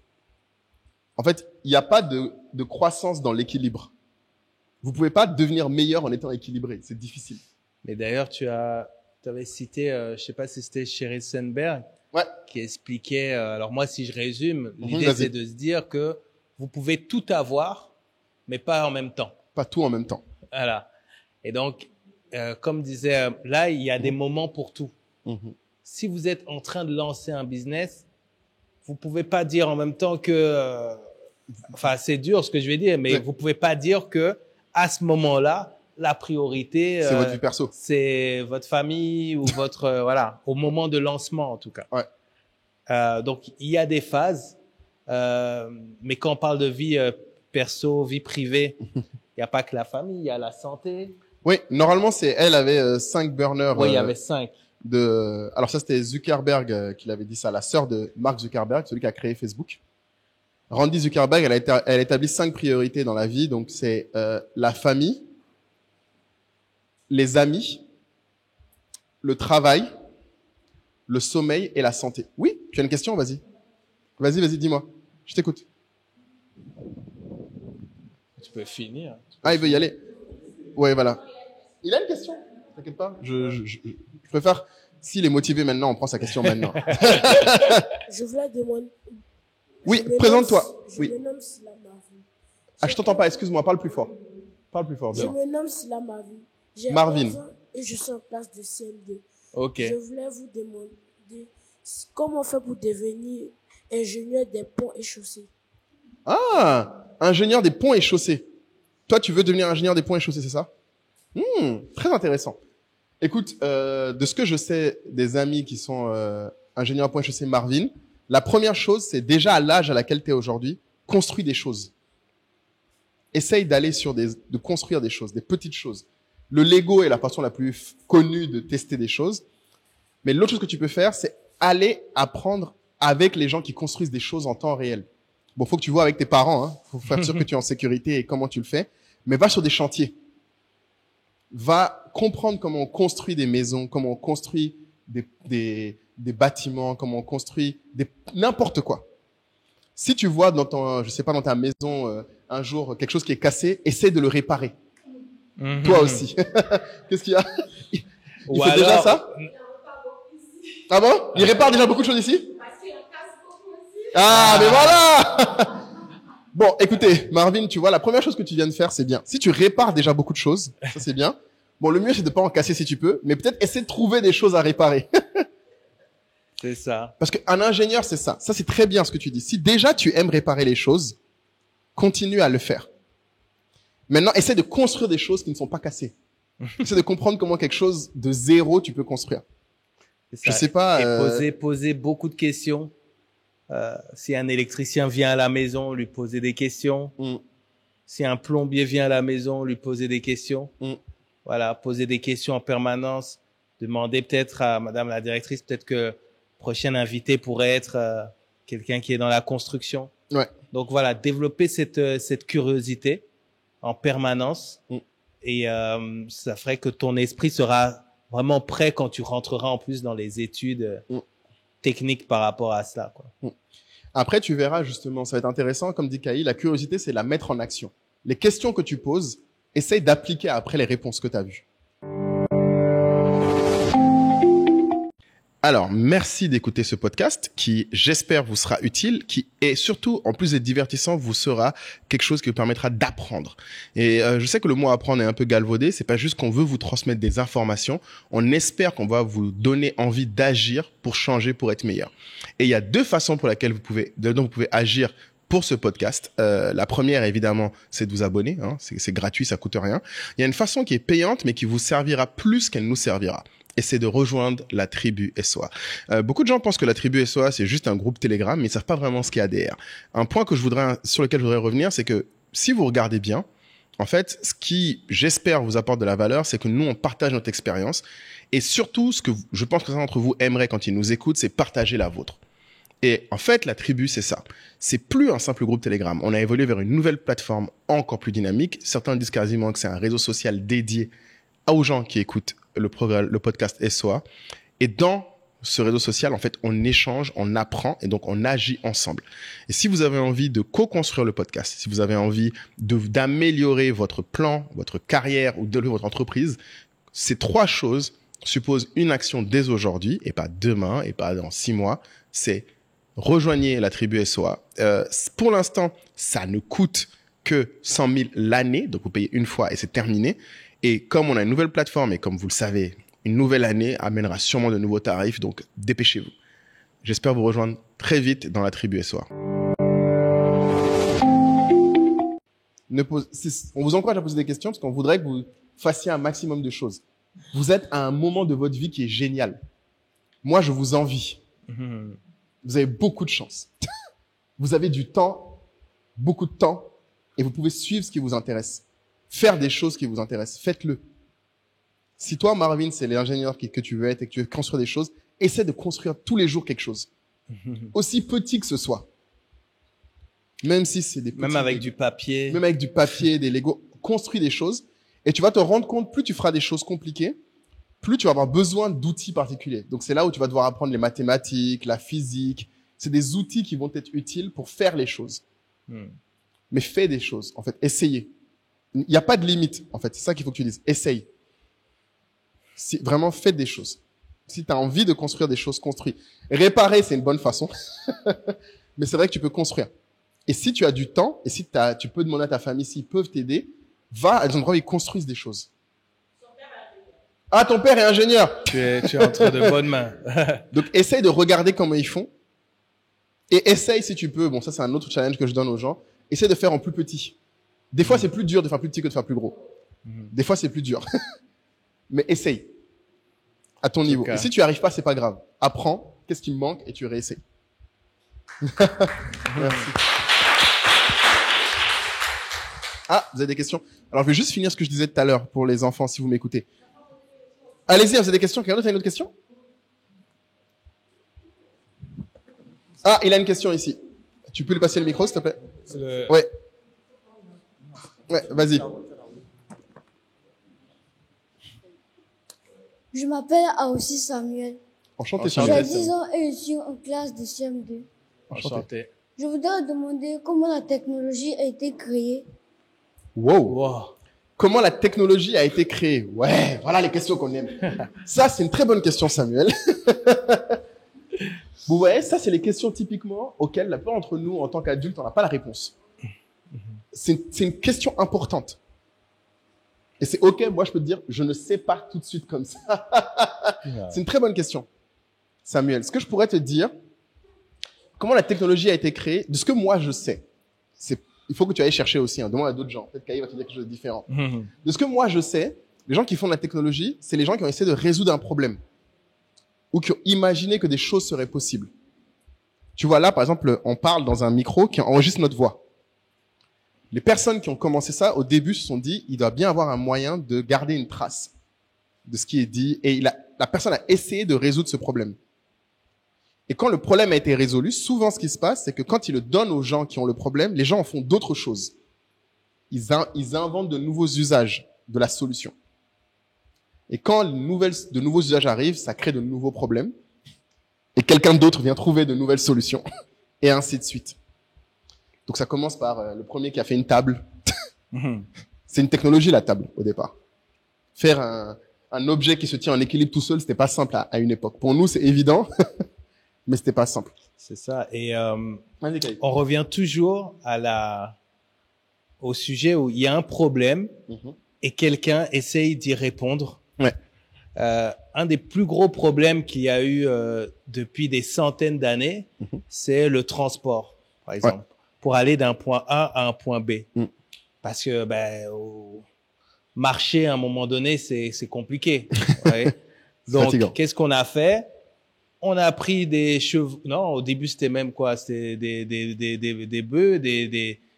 En fait, il n'y a pas de croissance dans l'équilibre. Vous pouvez pas devenir meilleur en étant équilibré. C'est difficile. Mais d'ailleurs, tu avais cité, je sais pas si c'était Sheryl Sandberg, qui expliquait, alors moi, si je résume, l'idée, c'est de se dire que vous pouvez tout avoir, mais pas en même temps. Pas tout en même temps. Voilà. Et donc, comme disait, là, il y a des moments pour tout. Si vous êtes en train de lancer un business, vous pouvez pas dire en même temps que, enfin, c'est dur ce que je vais dire, mais vous pouvez pas dire que à ce moment-là, la priorité, c'est votre vie perso. C'est votre famille ou votre, voilà, au moment de lancement en tout cas. Donc, il y a des phases, mais quand on parle de vie perso, vie privée, il n'y a pas que la famille, il y a la santé. Oui, normalement, elle avait 5 burners. Oui, il y avait 5. Alors ça, c'était Zuckerberg qui l'avait dit ça, la sœur de Mark Zuckerberg, celui qui a créé Facebook. Randy Zuckerberg, elle établit 5 priorités dans la vie. Donc, c'est la famille, les amis, le travail, le sommeil et la santé. Oui, tu as une question? Vas-y. Vas-y, dis-moi. Je t'écoute. Tu peux finir. Ah, il veut y aller. Ouais, voilà. Il a une question. T'inquiète pas. Je préfère, s'il est motivé maintenant, on prend sa question maintenant. Je voulais demander. Oui, présente-toi. Oui. Je me nomme Sila Marvin. Ah, je t'entends pas. Excuse-moi. Parle plus fort. Parle plus fort. Je Bien. me nomme Sila Marvin. J'ai Marvin. 11 ans et je suis en classe de CM2. Ok. Je voulais vous demander comment on fait pour devenir ingénieur des ponts et chaussées. Ah, ingénieur des ponts et chaussées. Toi, tu veux devenir ingénieur des ponts et chaussées, c'est ça? Très intéressant. Écoute, de ce que je sais des amis qui sont ingénieurs ponts et chaussées Marvin, la première chose, c'est déjà à l'âge à laquelle tu es aujourd'hui, construis des choses. Essaye d'aller de construire des choses, des petites choses. Le Lego est la façon la plus connue de tester des choses. Mais l'autre chose que tu peux faire, c'est aller apprendre avec les gens qui construisent des choses en temps réel. Bon, faut que tu vois avec tes parents, hein. Faut faire sûr que tu es en sécurité et comment tu le fais. Mais va sur des chantiers. Va comprendre comment on construit des maisons, comment on construit des bâtiments, comment on construit n'importe quoi. Si tu vois dans dans ta maison, un jour, quelque chose qui est cassé, essaie de le réparer. Toi aussi. Qu'est-ce qu'il y a? Il fait déjà ça? Ah bon? Il répare déjà beaucoup de choses ici? Ah, mais voilà! Bon, écoutez, Marvin, tu vois, la première chose que tu viens de faire, c'est bien. Si tu répares déjà beaucoup de choses, ça c'est bien. Bon, le mieux, c'est de pas en casser si tu peux, mais peut-être essaie de trouver des choses à réparer. C'est ça. Parce qu'un ingénieur, c'est ça. Ça, c'est très bien ce que tu dis. Si déjà tu aimes réparer les choses, continue à le faire. Maintenant, essaie de construire des choses qui ne sont pas cassées. Essaie de comprendre comment quelque chose de zéro tu peux construire. Je sais pas. Et poser beaucoup de questions. Si un électricien vient à la maison, lui poser des questions. Si un plombier vient à la maison, lui poser des questions. Voilà, poser des questions en permanence. Demander peut-être à Madame la directrice, peut-être que prochain invité pourrait être quelqu'un qui est dans la construction. Ouais. Donc voilà, développer cette curiosité en permanence et ça ferait que ton esprit sera vraiment prêt quand tu rentreras en plus dans les études techniques par rapport à cela, quoi. Après, tu verras justement, ça va être intéressant, comme dit Kai, la curiosité, c'est la mettre en action. Les questions que tu poses, essaye d'appliquer après les réponses que tu as vues. Alors, merci d'écouter ce podcast qui, j'espère, vous sera utile, qui est surtout, en plus d'être divertissant, vous sera quelque chose qui vous permettra d'apprendre. Et je sais que le mot apprendre est un peu galvaudé, c'est pas juste qu'on veut vous transmettre des informations, on espère qu'on va vous donner envie d'agir pour changer, pour être meilleur. Et il y a deux façons dont vous pouvez agir pour ce podcast. La première, évidemment, c'est de vous abonner, hein, c'est gratuit, ça coûte rien. Il y a une façon qui est payante, mais qui vous servira plus qu'elle nous servira. Et c'est de rejoindre la tribu SOA. Beaucoup de gens pensent que la tribu SOA, c'est juste un groupe Telegram, mais ils savent pas vraiment ce qu'il y a derrière. Un point sur lequel je voudrais revenir, c'est que si vous regardez bien, en fait, ce qui, j'espère, vous apporte de la valeur, c'est que nous, on partage notre expérience. Et surtout, ce que je pense que certains d'entre vous aimeraient quand ils nous écoutent, c'est partager la vôtre. Et en fait, la tribu, c'est ça. C'est plus un simple groupe Telegram. On a évolué vers une nouvelle plateforme encore plus dynamique. Certains disent quasiment que c'est un réseau social dédié aux gens qui écoutent le podcast SOA. Et dans ce réseau social, en fait, on échange, on apprend et donc on agit ensemble. Et si vous avez envie de co-construire le podcast, si vous avez envie d'améliorer votre plan, votre carrière ou de votre entreprise, ces trois choses supposent une action dès aujourd'hui et pas demain et pas dans 6 mois. C'est rejoignez la tribu SOA. Pour l'instant, ça ne coûte que 100 000 l'année, donc vous payez une fois et c'est terminé. Et comme on a une nouvelle plateforme et comme vous le savez, une nouvelle année amènera sûrement de nouveaux tarifs, donc dépêchez-vous. J'espère vous rejoindre très vite dans la tribu SOA. On vous encourage à poser des questions parce qu'on voudrait que vous fassiez un maximum de choses. Vous êtes à un moment de votre vie qui est génial. Moi, je vous envie. Vous avez beaucoup de chance. Vous avez du temps, beaucoup de temps, et vous pouvez suivre ce qui vous intéresse. Faire des choses qui vous intéressent. Faites-le. Si toi, Marvin, c'est l'ingénieur que tu veux être et que tu veux construire des choses, essaie de construire tous les jours quelque chose. Aussi petit que ce soit. Même si c'est des petits... Même avec du papier. Même avec du papier, des Lego. Construis des choses. Et tu vas te rendre compte, plus tu feras des choses compliquées, plus tu vas avoir besoin d'outils particuliers. Donc, c'est là où tu vas devoir apprendre les mathématiques, la physique. C'est des outils qui vont être utiles pour faire les choses. Mais fais des choses. En fait, essayez. Il n'y a pas de limite, en fait. C'est ça qu'il faut que tu dises. Essaye. Si, vraiment, fais des choses. Si tu as envie de construire des choses, construis. Réparer, c'est une bonne façon. Mais c'est vrai que tu peux construire. Et si tu as du temps, et si tu peux demander à ta famille s'ils peuvent t'aider, va à des endroits où ils construisent des choses. Ah, ton père est ingénieur. Tu es entre de bonnes mains. Donc, essaye de regarder comment ils font. Et essaye, si tu peux, bon, ça c'est un autre challenge que je donne aux gens, essaye de faire en plus petit. Des fois, c'est plus dur de faire plus petit que de faire plus gros. Des fois, c'est plus dur. Mais essaye. À ton niveau. Et si tu n'y arrives pas, c'est pas grave. Apprends, qu'est-ce qui me manque, et tu réessayes. Merci. Ah, vous avez des questions? Alors, je vais juste finir ce que je disais tout à l'heure pour les enfants, si vous m'écoutez. Allez-y, vous avez des questions? Quelqu'un d'autre a une autre question? Ah, il a une question ici. Tu peux lui passer le micro, s'il te plaît? Ouais. Ouais, vas-y. Je m'appelle Aossi Samuel. Enchanté, J'ai Samuel. 10 ans et je suis en classe de CM2. Enchanté. Je voudrais demander comment la technologie a été créée. Wow. Comment la technologie a été créée? Ouais, voilà les questions qu'on aime. Ça, c'est une très bonne question, Samuel. Vous voyez, ça, c'est les questions typiquement auxquelles la plupart d'entre nous, en tant qu'adultes, on n'a pas la réponse. C'est une question importante. Et c'est OK, moi, je peux te dire, je ne sais pas tout de suite comme ça. C'est une très bonne question, Samuel. Ce que je pourrais te dire, comment la technologie a été créée, de ce que moi, je sais, il faut que tu ailles chercher aussi, hein, demande à d'autres gens. Peut-être qu'Aïe va te dire quelque chose de différent. De ce que moi, je sais, les gens qui font de la technologie, c'est les gens qui ont essayé de résoudre un problème. Ou qui ont imaginé que des choses seraient possibles. Tu vois là, par exemple, on parle dans un micro qui enregistre notre voix. Les personnes qui ont commencé ça, au début, se sont dit, il doit bien avoir un moyen de garder une trace de ce qui est dit. Et la personne a essayé de résoudre ce problème. Et quand le problème a été résolu, souvent ce qui se passe, c'est que quand ils le donnent aux gens qui ont le problème, les gens en font d'autres choses. Ils inventent de nouveaux usages de la solution. Et quand de nouveaux usages arrivent, ça crée de nouveaux problèmes. Et quelqu'un d'autre vient trouver de nouvelles solutions. Et ainsi de suite. Donc ça commence par le premier qui a fait une table. C'est une technologie, la table, au départ. Faire un objet qui se tient en équilibre tout seul, c'était pas simple à une époque. Pour nous, c'est évident, mais c'était pas simple. C'est ça. Et on revient toujours au sujet où il y a un problème et quelqu'un essaye d'y répondre. Ouais. Un des plus gros problèmes qu'il y a eu depuis des centaines d'années, c'est le transport, par exemple, pour aller d'un point A à un point B. Parce que au marché, à un moment donné, c'est compliqué. Ouais. Donc, qu'est-ce qu'on a fait? On a pris des chevaux. Non, au début, c'était même quoi? C'était des bœufs,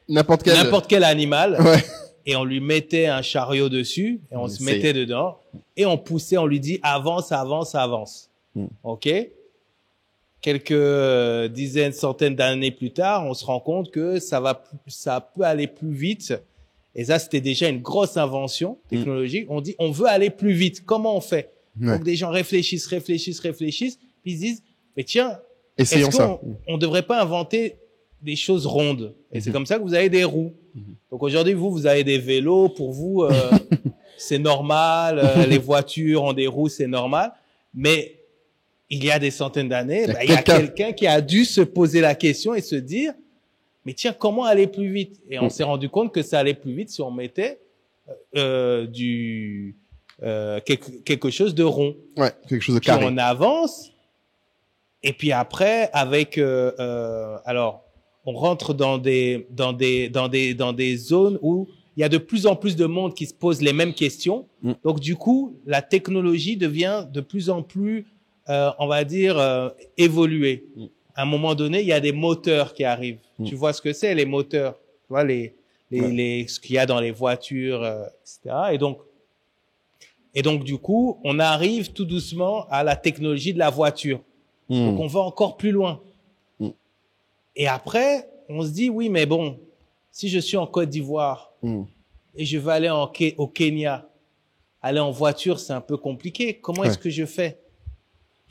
n'importe quel animal. Ouais. Et on lui mettait un chariot dessus et on se mettait dedans et on poussait, on lui dit avance, avance, avance. OK? Quelques dizaines, centaines d'années plus tard, on se rend compte que ça peut aller plus vite. Et ça, c'était déjà une grosse invention technologique. On dit, on veut aller plus vite. Comment on fait? Donc, des gens réfléchissent, puis ils se disent, mais tiens, essayons ça. On devrait pas inventer des choses rondes. Et c'est comme ça que vous avez des roues. Donc aujourd'hui, vous avez des vélos. Pour vous, c'est normal. Les voitures ont des roues, c'est normal. Mais il y a des centaines d'années, il y a quelqu'un qui a dû se poser la question et se dire, mais tiens, comment aller plus vite? Et on s'est rendu compte que ça allait plus vite si on mettait quelque chose de rond. Ouais, quelque chose de carré. Puis on avance. Et puis après, avec alors, on rentre dans des zones où il y a de plus en plus de monde qui se pose les mêmes questions. Donc du coup, la technologie devient de plus en plus, on va dire, évoluée. À un moment donné, il y a des moteurs qui arrivent. Tu vois ce que c'est, les moteurs? Tu vois ce qu'il y a dans les voitures, etc. Et donc du coup, on arrive tout doucement à la technologie de la voiture. Donc on va encore plus loin. Et après, on se dit, oui, mais bon, si je suis en Côte d'Ivoire et je veux aller au Kenya, aller en voiture, c'est un peu compliqué. Comment est-ce que je fais?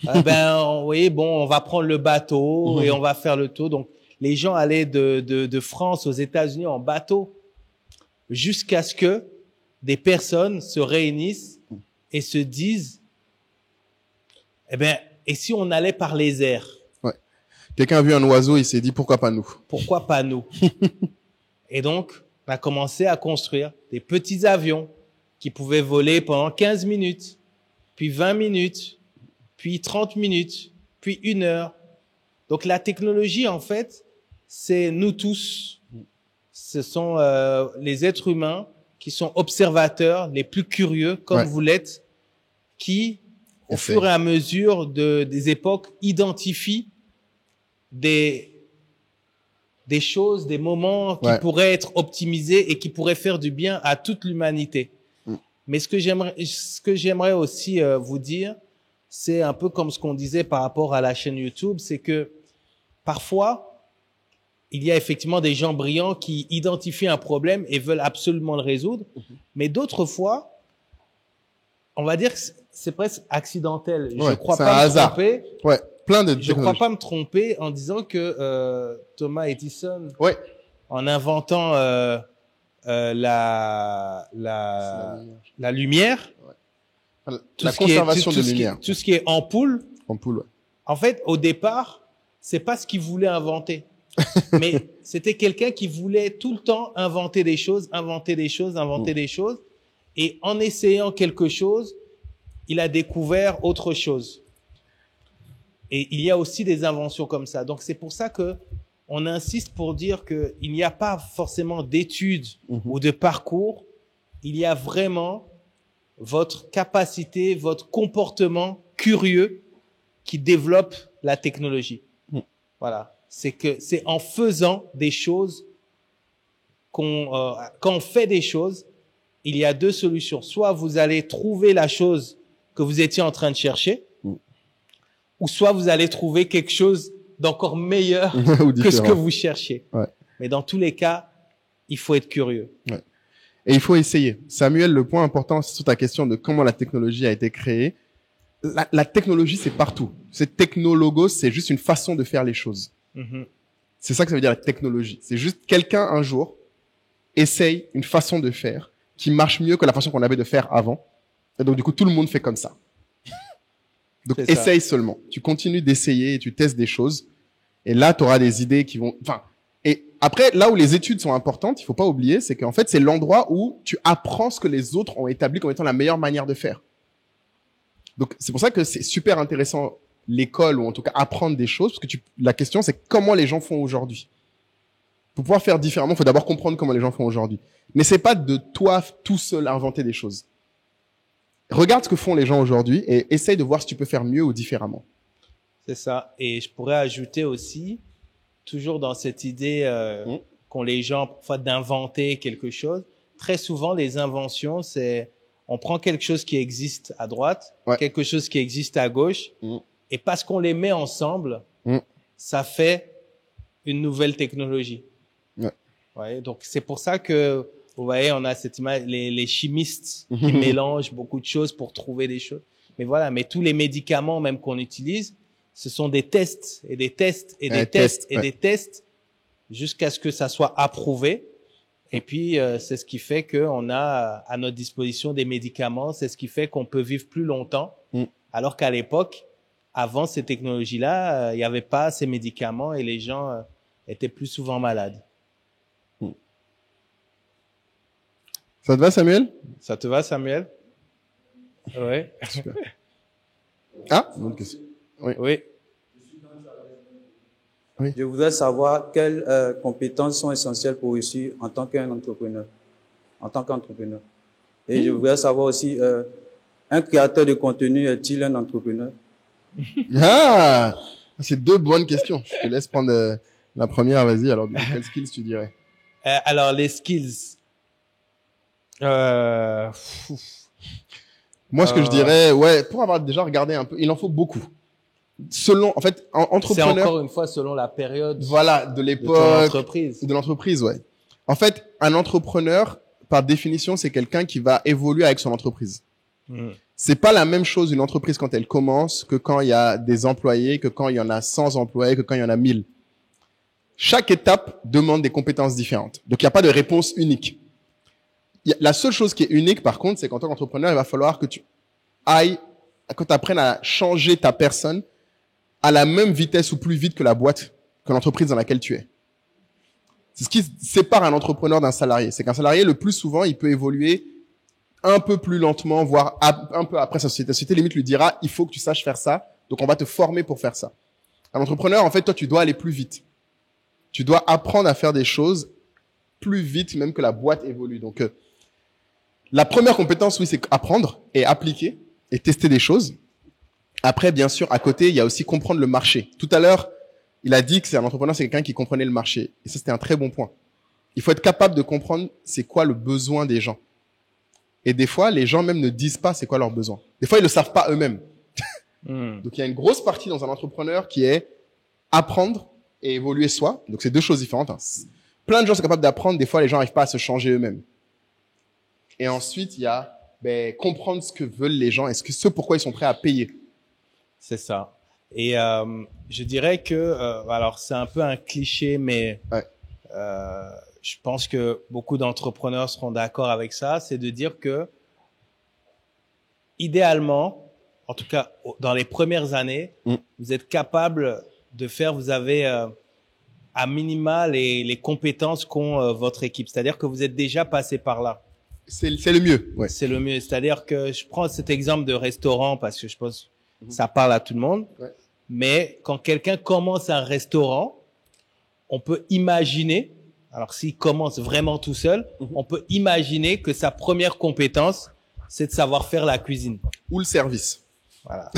Oui, bon, on va prendre le bateau et on va faire le tour. Donc, les gens allaient de France aux États-Unis en bateau. jusqu'à ce que des personnes se réunissent et se disent, eh ben, et si on allait par les airs? Ouais. Quelqu'un a vu un oiseau, il s'est dit, pourquoi pas nous? Pourquoi pas nous? Et donc, on a commencé à construire des petits avions qui pouvaient voler pendant 15 minutes, puis 20 minutes, puis 30 minutes, puis 1 heure. Donc, la technologie, en fait, c'est nous tous. Ce sont les êtres humains qui sont observateurs, les plus curieux, comme vous l'êtes, qui, au fur et à mesure des époques, identifient des choses, des moments qui pourraient être optimisés et qui pourraient faire du bien à toute l'humanité. Mais ce que j'aimerais aussi vous dire, c'est un peu comme ce qu'on disait par rapport à la chaîne YouTube, c'est que parfois, il y a effectivement des gens brillants qui identifient un problème et veulent absolument le résoudre. Mais d'autres fois, on va dire que c'est presque accidentel. Je crois pas me tromper. Ouais, plein de Je crois pas me tromper en disant que Thomas Edison, en inventant la lumière, la conservation de lumière, tout ce qui est ampoule, ouais. En fait, au départ, c'est pas ce qu'il voulait inventer. Mais c'était quelqu'un qui voulait tout le temps inventer des choses. Et en essayant quelque chose, il a découvert autre chose. Et il y a aussi des inventions comme ça. Donc, c'est pour ça que on insiste pour dire que il n'y a pas forcément d'études ou de parcours. Il y a vraiment votre capacité, votre comportement curieux qui développe la technologie. Voilà. C'est en faisant des choses quand on fait des choses, il y a 2 solutions. Soit vous allez trouver la chose que vous étiez en train de chercher, ou soit vous allez trouver quelque chose d'encore meilleur que ce que vous cherchiez. Ouais. Mais dans tous les cas, il faut être curieux. Ouais. Et il faut essayer. Samuel, le point important, c'est sur ta question de comment la technologie a été créée. La technologie, c'est partout. C'est technologos, c'est juste une façon de faire les choses. C'est ça que ça veut dire la technologie. C'est juste quelqu'un un jour essaye une façon de faire qui marche mieux que la façon qu'on avait de faire avant. Et donc du coup, tout le monde fait comme ça. Donc essaye seulement. Tu continues d'essayer et tu testes des choses. Et là, tu auras des idées qui vont... Enfin, et après, là où les études sont importantes, il faut pas oublier, c'est qu'en fait, c'est l'endroit où tu apprends ce que les autres ont établi comme étant la meilleure manière de faire. Donc c'est pour ça que c'est super intéressant l'école, ou en tout cas apprendre des choses, parce que la question c'est comment les gens font aujourd'hui. Pour pouvoir faire différemment, il faut d'abord comprendre comment les gens font aujourd'hui. Mais c'est pas de toi tout seul inventer des choses. Regarde ce que font les gens aujourd'hui et essaye de voir si tu peux faire mieux ou différemment. C'est ça. Et je pourrais ajouter aussi, toujours dans cette idée qu'ont les gens parfois d'inventer quelque chose, très souvent les inventions, c'est on prend quelque chose qui existe à droite, quelque chose qui existe à gauche, et parce qu'on les met ensemble, ça fait une nouvelle technologie. Ouais, donc c'est pour ça que, vous voyez, on a cette image, les chimistes qui mélangent beaucoup de choses pour trouver des choses. Mais voilà, mais tous les médicaments même qu'on utilise, ce sont des tests et des tests et des tests et des tests jusqu'à ce que ça soit approuvé. Et puis, c'est ce qui fait qu'on a à notre disposition des médicaments. C'est ce qui fait qu'on peut vivre plus longtemps. Alors qu'à l'époque, avant ces technologies-là, il n'y avait pas ces médicaments et les gens étaient plus souvent malades. Ça te va, Samuel? Ça te va, Samuel? Oui. Super. Ah, bonne question. Oui. Oui. Oui. Je voudrais savoir quelles compétences sont essentielles pour réussir en tant qu'entrepreneur. Et je voudrais savoir aussi, un créateur de contenu est-il un entrepreneur? Ah, c'est 2 bonnes questions. Je te laisse prendre la première, vas-y. Alors, quelles skills tu dirais? Alors, les skills. Moi, ce que je dirais, pour avoir déjà regardé un peu, il en faut beaucoup. Selon, en fait, entrepreneur. C'est encore une fois selon la période. Voilà, de l'époque. De l'entreprise, ouais. En fait, un entrepreneur, par définition, c'est quelqu'un qui va évoluer avec son entreprise. C'est pas la même chose une entreprise quand elle commence que quand il y a des employés, que quand il y en a 100 employés, que quand il y en a 1000. Chaque étape demande des compétences différentes. Donc, il n'y a pas de réponse unique. La seule chose qui est unique, par contre, c'est qu'en tant qu'entrepreneur, il va falloir que tu apprennes à changer ta personne à la même vitesse ou plus vite que la boîte, que l'entreprise dans laquelle tu es. C'est ce qui sépare un entrepreneur d'un salarié. C'est qu'un salarié, le plus souvent, il peut évoluer un peu plus lentement, voire un peu après sa société. La société, limite, lui dira, il faut que tu saches faire ça, donc on va te former pour faire ça. Un entrepreneur, en fait, toi, tu dois aller plus vite. Tu dois apprendre à faire des choses plus vite même que la boîte évolue. Donc, la première compétence, oui, c'est apprendre et appliquer et tester des choses. Après, bien sûr, à côté, il y a aussi comprendre le marché. Tout à l'heure, il a dit que c'est un entrepreneur, c'est quelqu'un qui comprenait le marché. Et ça, c'était un très bon point. Il faut être capable de comprendre c'est quoi le besoin des gens. Et des fois, les gens même ne disent pas c'est quoi leurs besoins. Des fois, ils le savent pas eux-mêmes. Donc, il y a une grosse partie dans un entrepreneur qui est apprendre et évoluer soi. Donc, c'est deux choses différentes. Plein de gens sont capables d'apprendre. Des fois, les gens n'arrivent pas à se changer eux-mêmes. Et ensuite, il y a comprendre ce que veulent les gens et ce pourquoi ils sont prêts à payer. C'est ça. Et je dirais que, alors c'est un peu un cliché, mais je pense que beaucoup d'entrepreneurs seront d'accord avec ça, c'est de dire que, idéalement, en tout cas dans les premières années, vous êtes capable de faire, vous avez à minima les compétences qu'ont votre équipe. C'est-à-dire que vous êtes déjà passé par là. C'est le mieux. Ouais. C'est le mieux. C'est-à-dire que je prends cet exemple de restaurant parce que je pense que ça parle à tout le monde. Ouais. Mais quand quelqu'un commence un restaurant, on peut imaginer, alors s'il commence vraiment tout seul, on peut imaginer que sa première compétence, c'est de savoir faire la cuisine. Ou le service. Voilà.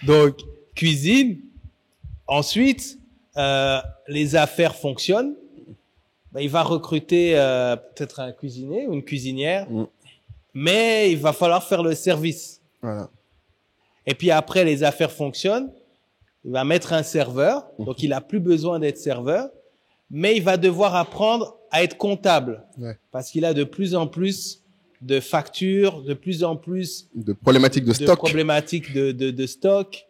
Donc, cuisine. Ensuite, les affaires fonctionnent. Il va recruter peut-être un cuisinier ou une cuisinière, mais il va falloir faire le service. Voilà. Et puis après, les affaires fonctionnent, il va mettre un serveur, donc il a plus besoin d'être serveur, mais il va devoir apprendre à être comptable, parce qu'il a de plus en plus de factures, de plus en plus de problématiques de stock, de stock,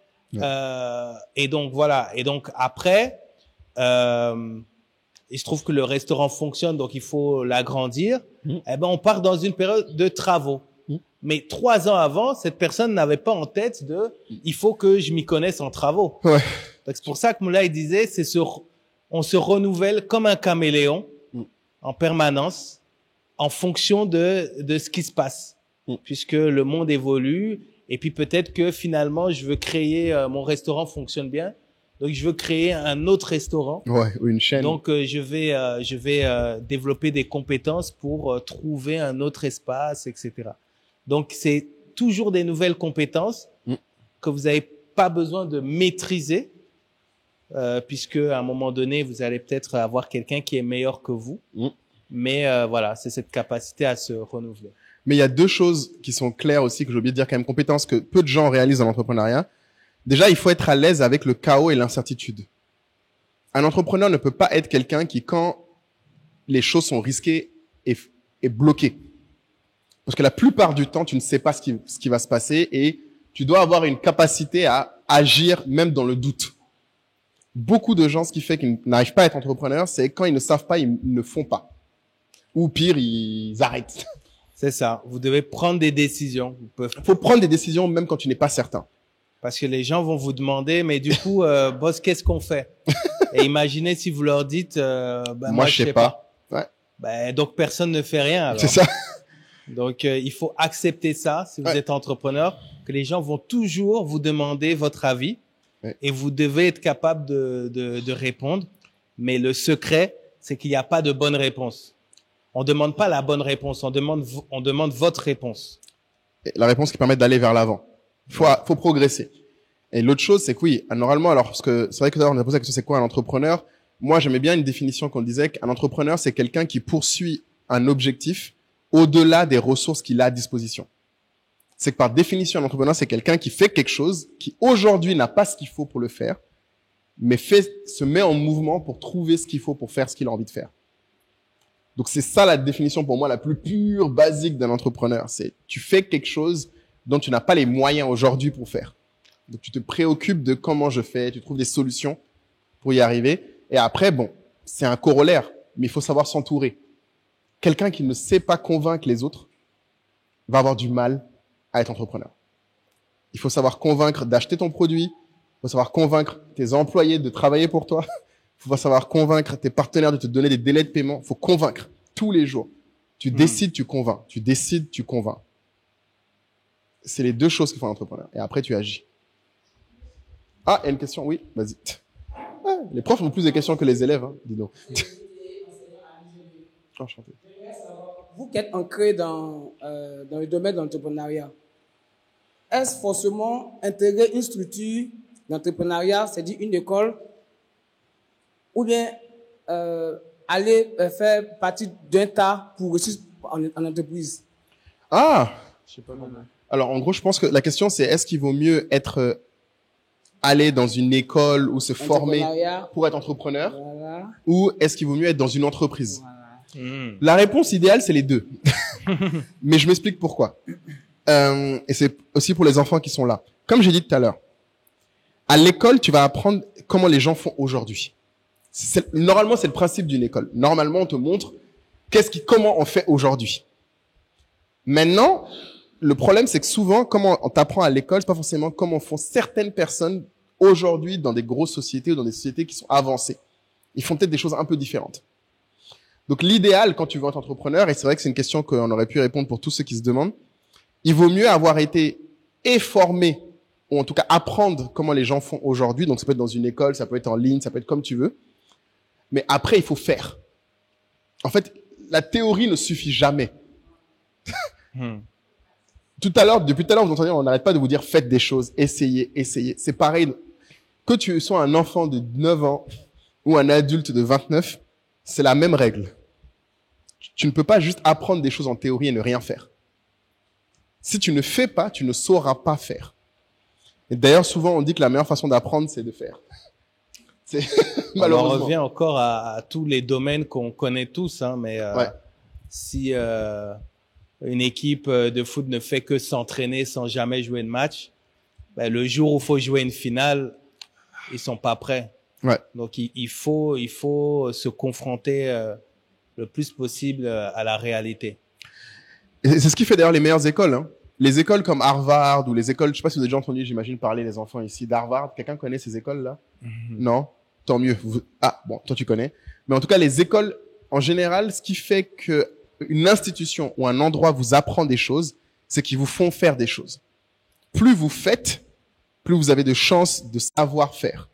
et donc voilà. Et donc après, il se trouve que le restaurant fonctionne, donc il faut l'agrandir. Eh ben, on part dans une période de travaux. Mais 3 ans avant, cette personne n'avait pas en tête il faut que je m'y connaisse en travaux. Ouais. Donc c'est pour ça que Moulay disait, on se renouvelle comme un caméléon en permanence en fonction de ce qui se passe, puisque le monde évolue. Et puis peut-être que finalement, je veux créer, mon restaurant fonctionne bien. Donc, je veux créer un autre restaurant. Ouais, ou une chaîne. Donc, je vais développer des compétences pour trouver un autre espace, etc. Donc, c'est toujours des nouvelles compétences que vous n'avez pas besoin de maîtriser, puisque à un moment donné, vous allez peut-être avoir quelqu'un qui est meilleur que vous. Mais voilà, c'est cette capacité à se renouveler. Mais il y a deux choses qui sont claires aussi que j'ai oublié de dire quand même, compétences que peu de gens réalisent dans l'entrepreneuriat. Déjà, il faut être à l'aise avec le chaos et l'incertitude. Un entrepreneur ne peut pas être quelqu'un qui, quand les choses sont risquées, est bloqué. Parce que la plupart du temps, tu ne sais pas ce qui va se passer et tu dois avoir une capacité à agir même dans le doute. Beaucoup de gens, ce qui fait qu'ils n'arrivent pas à être entrepreneurs, c'est quand ils ne savent pas, ils ne font pas. Ou pire, ils arrêtent. C'est ça. Vous devez prendre des décisions. Faut prendre des décisions même quand tu n'es pas certain. Parce que les gens vont vous demander, mais du coup, boss, qu'est-ce qu'on fait? Et imaginez si vous leur dites, moi je sais pas. Ouais. Donc personne ne fait rien. Alors. C'est ça. Donc il faut accepter ça si vous êtes entrepreneur, que les gens vont toujours vous demander votre avis et vous devez être capable de répondre. Mais le secret, c'est qu'il n'y a pas de bonne réponse. On demande pas la bonne réponse, on demande votre réponse. La réponse qui permet d'aller vers l'avant. Faut progresser. Et l'autre chose, c'est que oui, normalement, alors, parce que c'est vrai que d'ailleurs, on a posé la question, c'est quoi un entrepreneur? Moi, j'aimais bien une définition qu'on disait qu'un entrepreneur, c'est quelqu'un qui poursuit un objectif au-delà des ressources qu'il a à disposition. C'est que par définition, un entrepreneur, c'est quelqu'un qui fait quelque chose, qui aujourd'hui n'a pas ce qu'il faut pour le faire, mais se met en mouvement pour trouver ce qu'il faut pour faire ce qu'il a envie de faire. Donc c'est ça la définition pour moi la plus pure, basique d'un entrepreneur. C'est tu fais quelque chose dont tu n'as pas les moyens aujourd'hui pour faire. Donc tu te préoccupes de comment je fais, tu trouves des solutions pour y arriver. Et après, bon, c'est un corollaire, mais il faut savoir s'entourer. quelqu'un qui ne sait pas convaincre les autres va avoir du mal à être entrepreneur. Il faut savoir convaincre d'acheter ton produit. Il faut savoir convaincre tes employés de travailler pour toi. Il faut savoir convaincre tes partenaires de te donner des délais de paiement. Il faut convaincre tous les jours. Tu décides, tu convaincs. Tu décides, tu convaincs. C'est les deux choses qu'il faut un entrepreneur. Et après, tu agis. Ah, il y a une question. Oui, vas-y. Ah, les profs ont plus de questions que les élèves, hein, dis donc. Enchanté. Vous qui êtes ancré dans le domaine de l'entrepreneuriat, est-ce forcément intégrer une structure d'entrepreneuriat, c'est-à-dire une école, ou bien aller faire partie d'un tas pour réussir en entreprise? Ah, je sais pas comment. Alors, en gros, je pense que la question, c'est est-ce qu'il vaut mieux être aller dans une école ou se former pour être entrepreneur, voilà, ou est-ce qu'il vaut mieux être dans une entreprise? Voilà. La réponse idéale, c'est les deux. Mais je m'explique pourquoi. Et c'est aussi pour les enfants qui sont là. Comme j'ai dit tout à l'heure, à l'école, tu vas apprendre comment les gens font aujourd'hui. Normalement, c'est le principe d'une école. Normalement, on te montre comment on fait aujourd'hui. Maintenant, le problème, c'est que souvent, comment on t'apprend à l'école, c'est pas forcément comment font certaines personnes aujourd'hui dans des grosses sociétés ou dans des sociétés qui sont avancées. Ils font peut-être des choses un peu différentes. Donc, l'idéal, quand tu veux être entrepreneur, et c'est vrai que c'est une question qu'on aurait pu répondre pour tous ceux qui se demandent, il vaut mieux avoir été formé, ou en tout cas apprendre comment les gens font aujourd'hui. Donc, ça peut être dans une école, ça peut être en ligne, ça peut être comme tu veux. Mais après, il faut faire. En fait, la théorie ne suffit jamais. Depuis tout à l'heure, vous entendez, on n'arrête pas de vous dire faites des choses, essayez. C'est pareil. Que tu sois un enfant de 9 ans ou un adulte de 29, c'est la même règle. Tu ne peux pas juste apprendre des choses en théorie et ne rien faire. Si tu ne fais pas, tu ne sauras pas faire. Et d'ailleurs, souvent, on dit que la meilleure façon d'apprendre, c'est de faire. Malheureusement. On revient encore à tous les domaines qu'on connaît tous, hein, mais ouais. Si une équipe de foot ne fait que s'entraîner sans jamais jouer de match, ben, le jour où il faut jouer une finale, ils sont pas prêts. Ouais. Donc il faut se confronter le plus possible à la réalité. Et c'est ce qui fait d'ailleurs les meilleures écoles. Hein. Les écoles comme Harvard ou les écoles, je sais pas si vous avez déjà entendu, j'imagine parler les enfants ici d'Harvard. Quelqu'un connaît ces écoles-là? Non? Tant mieux. Ah bon, toi tu connais. Mais en tout cas, les écoles en général, ce qui fait que une institution ou un endroit vous apprend des choses, c'est qu'ils vous font faire des choses. Plus vous faites, plus vous avez de chances de savoir faire.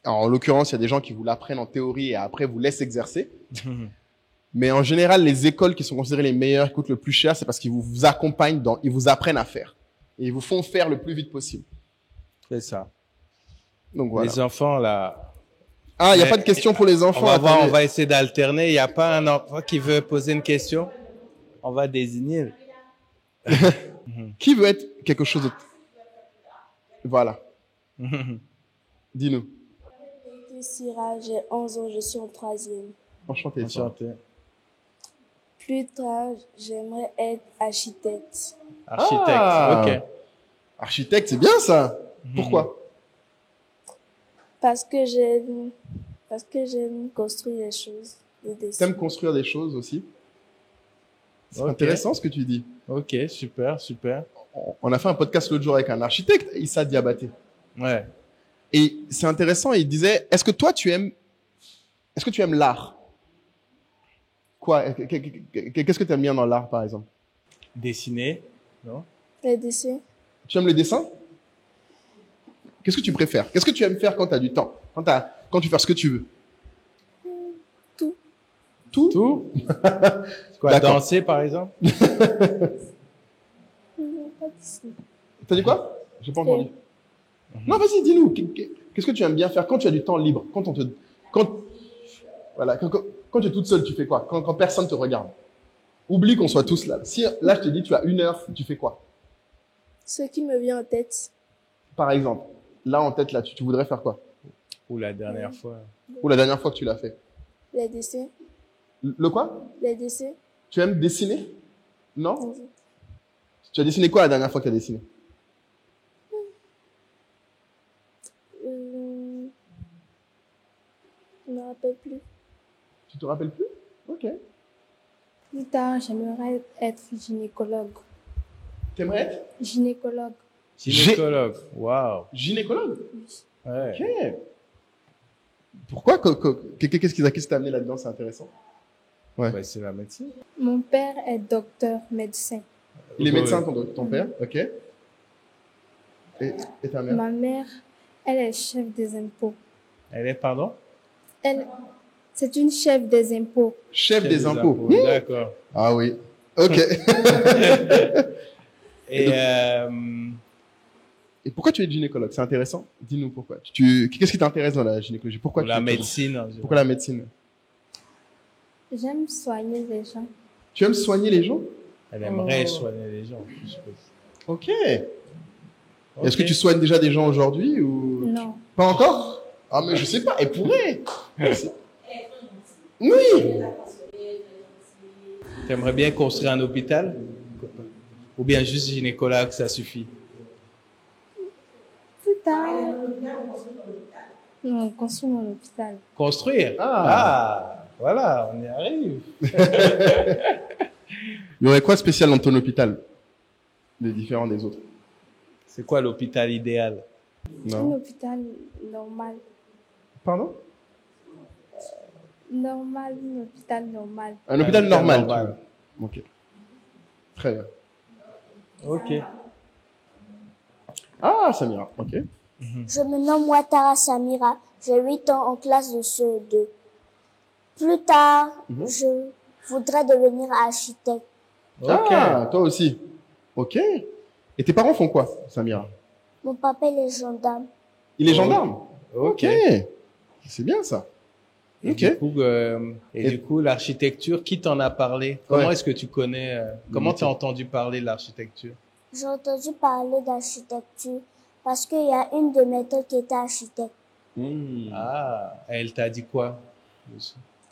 Alors, en l'occurrence, il y a des gens qui vous l'apprennent en théorie et après vous laissent exercer. Mais en général, les écoles qui sont considérées les meilleures, qui coûtent le plus cher, c'est parce qu'ils vous accompagnent ils vous apprennent à faire. Et ils vous font faire le plus vite possible. C'est ça. Donc voilà. Les enfants, là. Ah, il n'y a pas de question pour les enfants. On va essayer d'alterner. Il n'y a pas un enfant qui veut poser une question? On va désigner. Qui veut être quelque chose de... Voilà. Dis-nous. Syrah, j'ai 11 ans, je suis en 3e. Enchanté. Enchanté. Plus tard, j'aimerais être architecte. Architecte, ok. Architecte, c'est bien ça. Pourquoi? Parce que j'aime construire des choses. T'aimes construire des choses aussi? C'est intéressant ce que tu dis. Ok, super, super. On a fait un podcast l'autre jour avec un architecte, Issa Diabaté. Ouais. Et c'est intéressant, il disait, est-ce que tu aimes l'art? Quoi? Qu'est-ce que tu aimes bien dans l'art, par exemple? Dessiner, non? Les dessins. Tu aimes le dessin? Qu'est-ce que tu préfères? Qu'est-ce que tu aimes faire quand tu as du temps? Quand tu fais ce que tu veux? Tout. Tout? Tout? Quoi, danser, par exemple? T'as dit quoi? J'ai pas entendu. Non, vas-y, dis-nous. Qu'est-ce que tu aimes bien faire quand tu as du temps libre? Quand tu es toute seule, tu fais quoi? Quand personne te regarde. Oublie qu'on soit tous là. Si là, je te dis, tu as 1 heure, tu fais quoi? Ce qui me vient en tête. Par exemple, là, en tête, là, tu voudrais faire quoi? Ou la dernière fois. Ou la dernière fois que tu l'as fait? Les dessins. Le quoi? Les dessins. Tu aimes dessiner? Non? Tu as dessiné quoi la dernière fois que tu as dessiné? Je ne me rappelle plus. Tu te rappelles plus? Ok. Plus tard, j'aimerais être gynécologue. T'aimerais être Gynécologue. Gynécologue. Waouh. gynécologue? Ouais. Ok. Pourquoi? Qu'est-ce qui t'a amené là-dedans? C'est intéressant. Ouais. Ouais, c'est la médecine. Mon père est docteur médecin. Il est Ouais. médecin, ton père? Ok. Et ta mère? Ma mère, elle est chef des impôts. Elle est, pardon? C'est une chef des impôts. Chef des impôts. D'accord. Ah oui. Ok. Et, Et pourquoi tu es gynécologue? C'est intéressant. Dis-nous pourquoi. Qu'est-ce qui t'intéresse dans la gynécologie? Pourquoi la médecine. Pourquoi la médecine? J'aime soigner les gens. Tu aimes soigner les gens? Elle aimerait soigner les gens. Je suppose. Ok. Est-ce que tu soignes déjà des gens aujourd'hui ou Non. pas encore? Ah mais je sais pas. Elle pourrait. Oui. Tu aimerais bien construire un hôpital? Ou bien juste gynécologue, ça suffit? Plus tard. Non, construire mon hôpital. Construire? Ah. Voilà, on y arrive. Il y aurait quoi de spécial dans ton hôpital? De différent des autres? C'est quoi l'hôpital idéal? Un hôpital normal. Pardon? Normal, un hôpital normal. Un hôpital normal. Ok. Très bien. Ok. Ah, Samira. Ok. Je me nomme Ouattara Samira. J'ai 8 ans en classe de CE2. Plus tard, je voudrais devenir architecte. Ah, toi aussi. Ok. Et tes parents font quoi, Samira? Mon papa est gendarme. Il est gendarme? Ok. C'est bien ça. Et Ok. du coup, l'architecture, qui t'en a parlé? Comment est-ce que tu connais, comment tu as entendu parler de l'architecture? J'ai entendu parler d'architecture parce qu'il y a une de mes tantes qui était architecte. Ah, elle t'a dit quoi?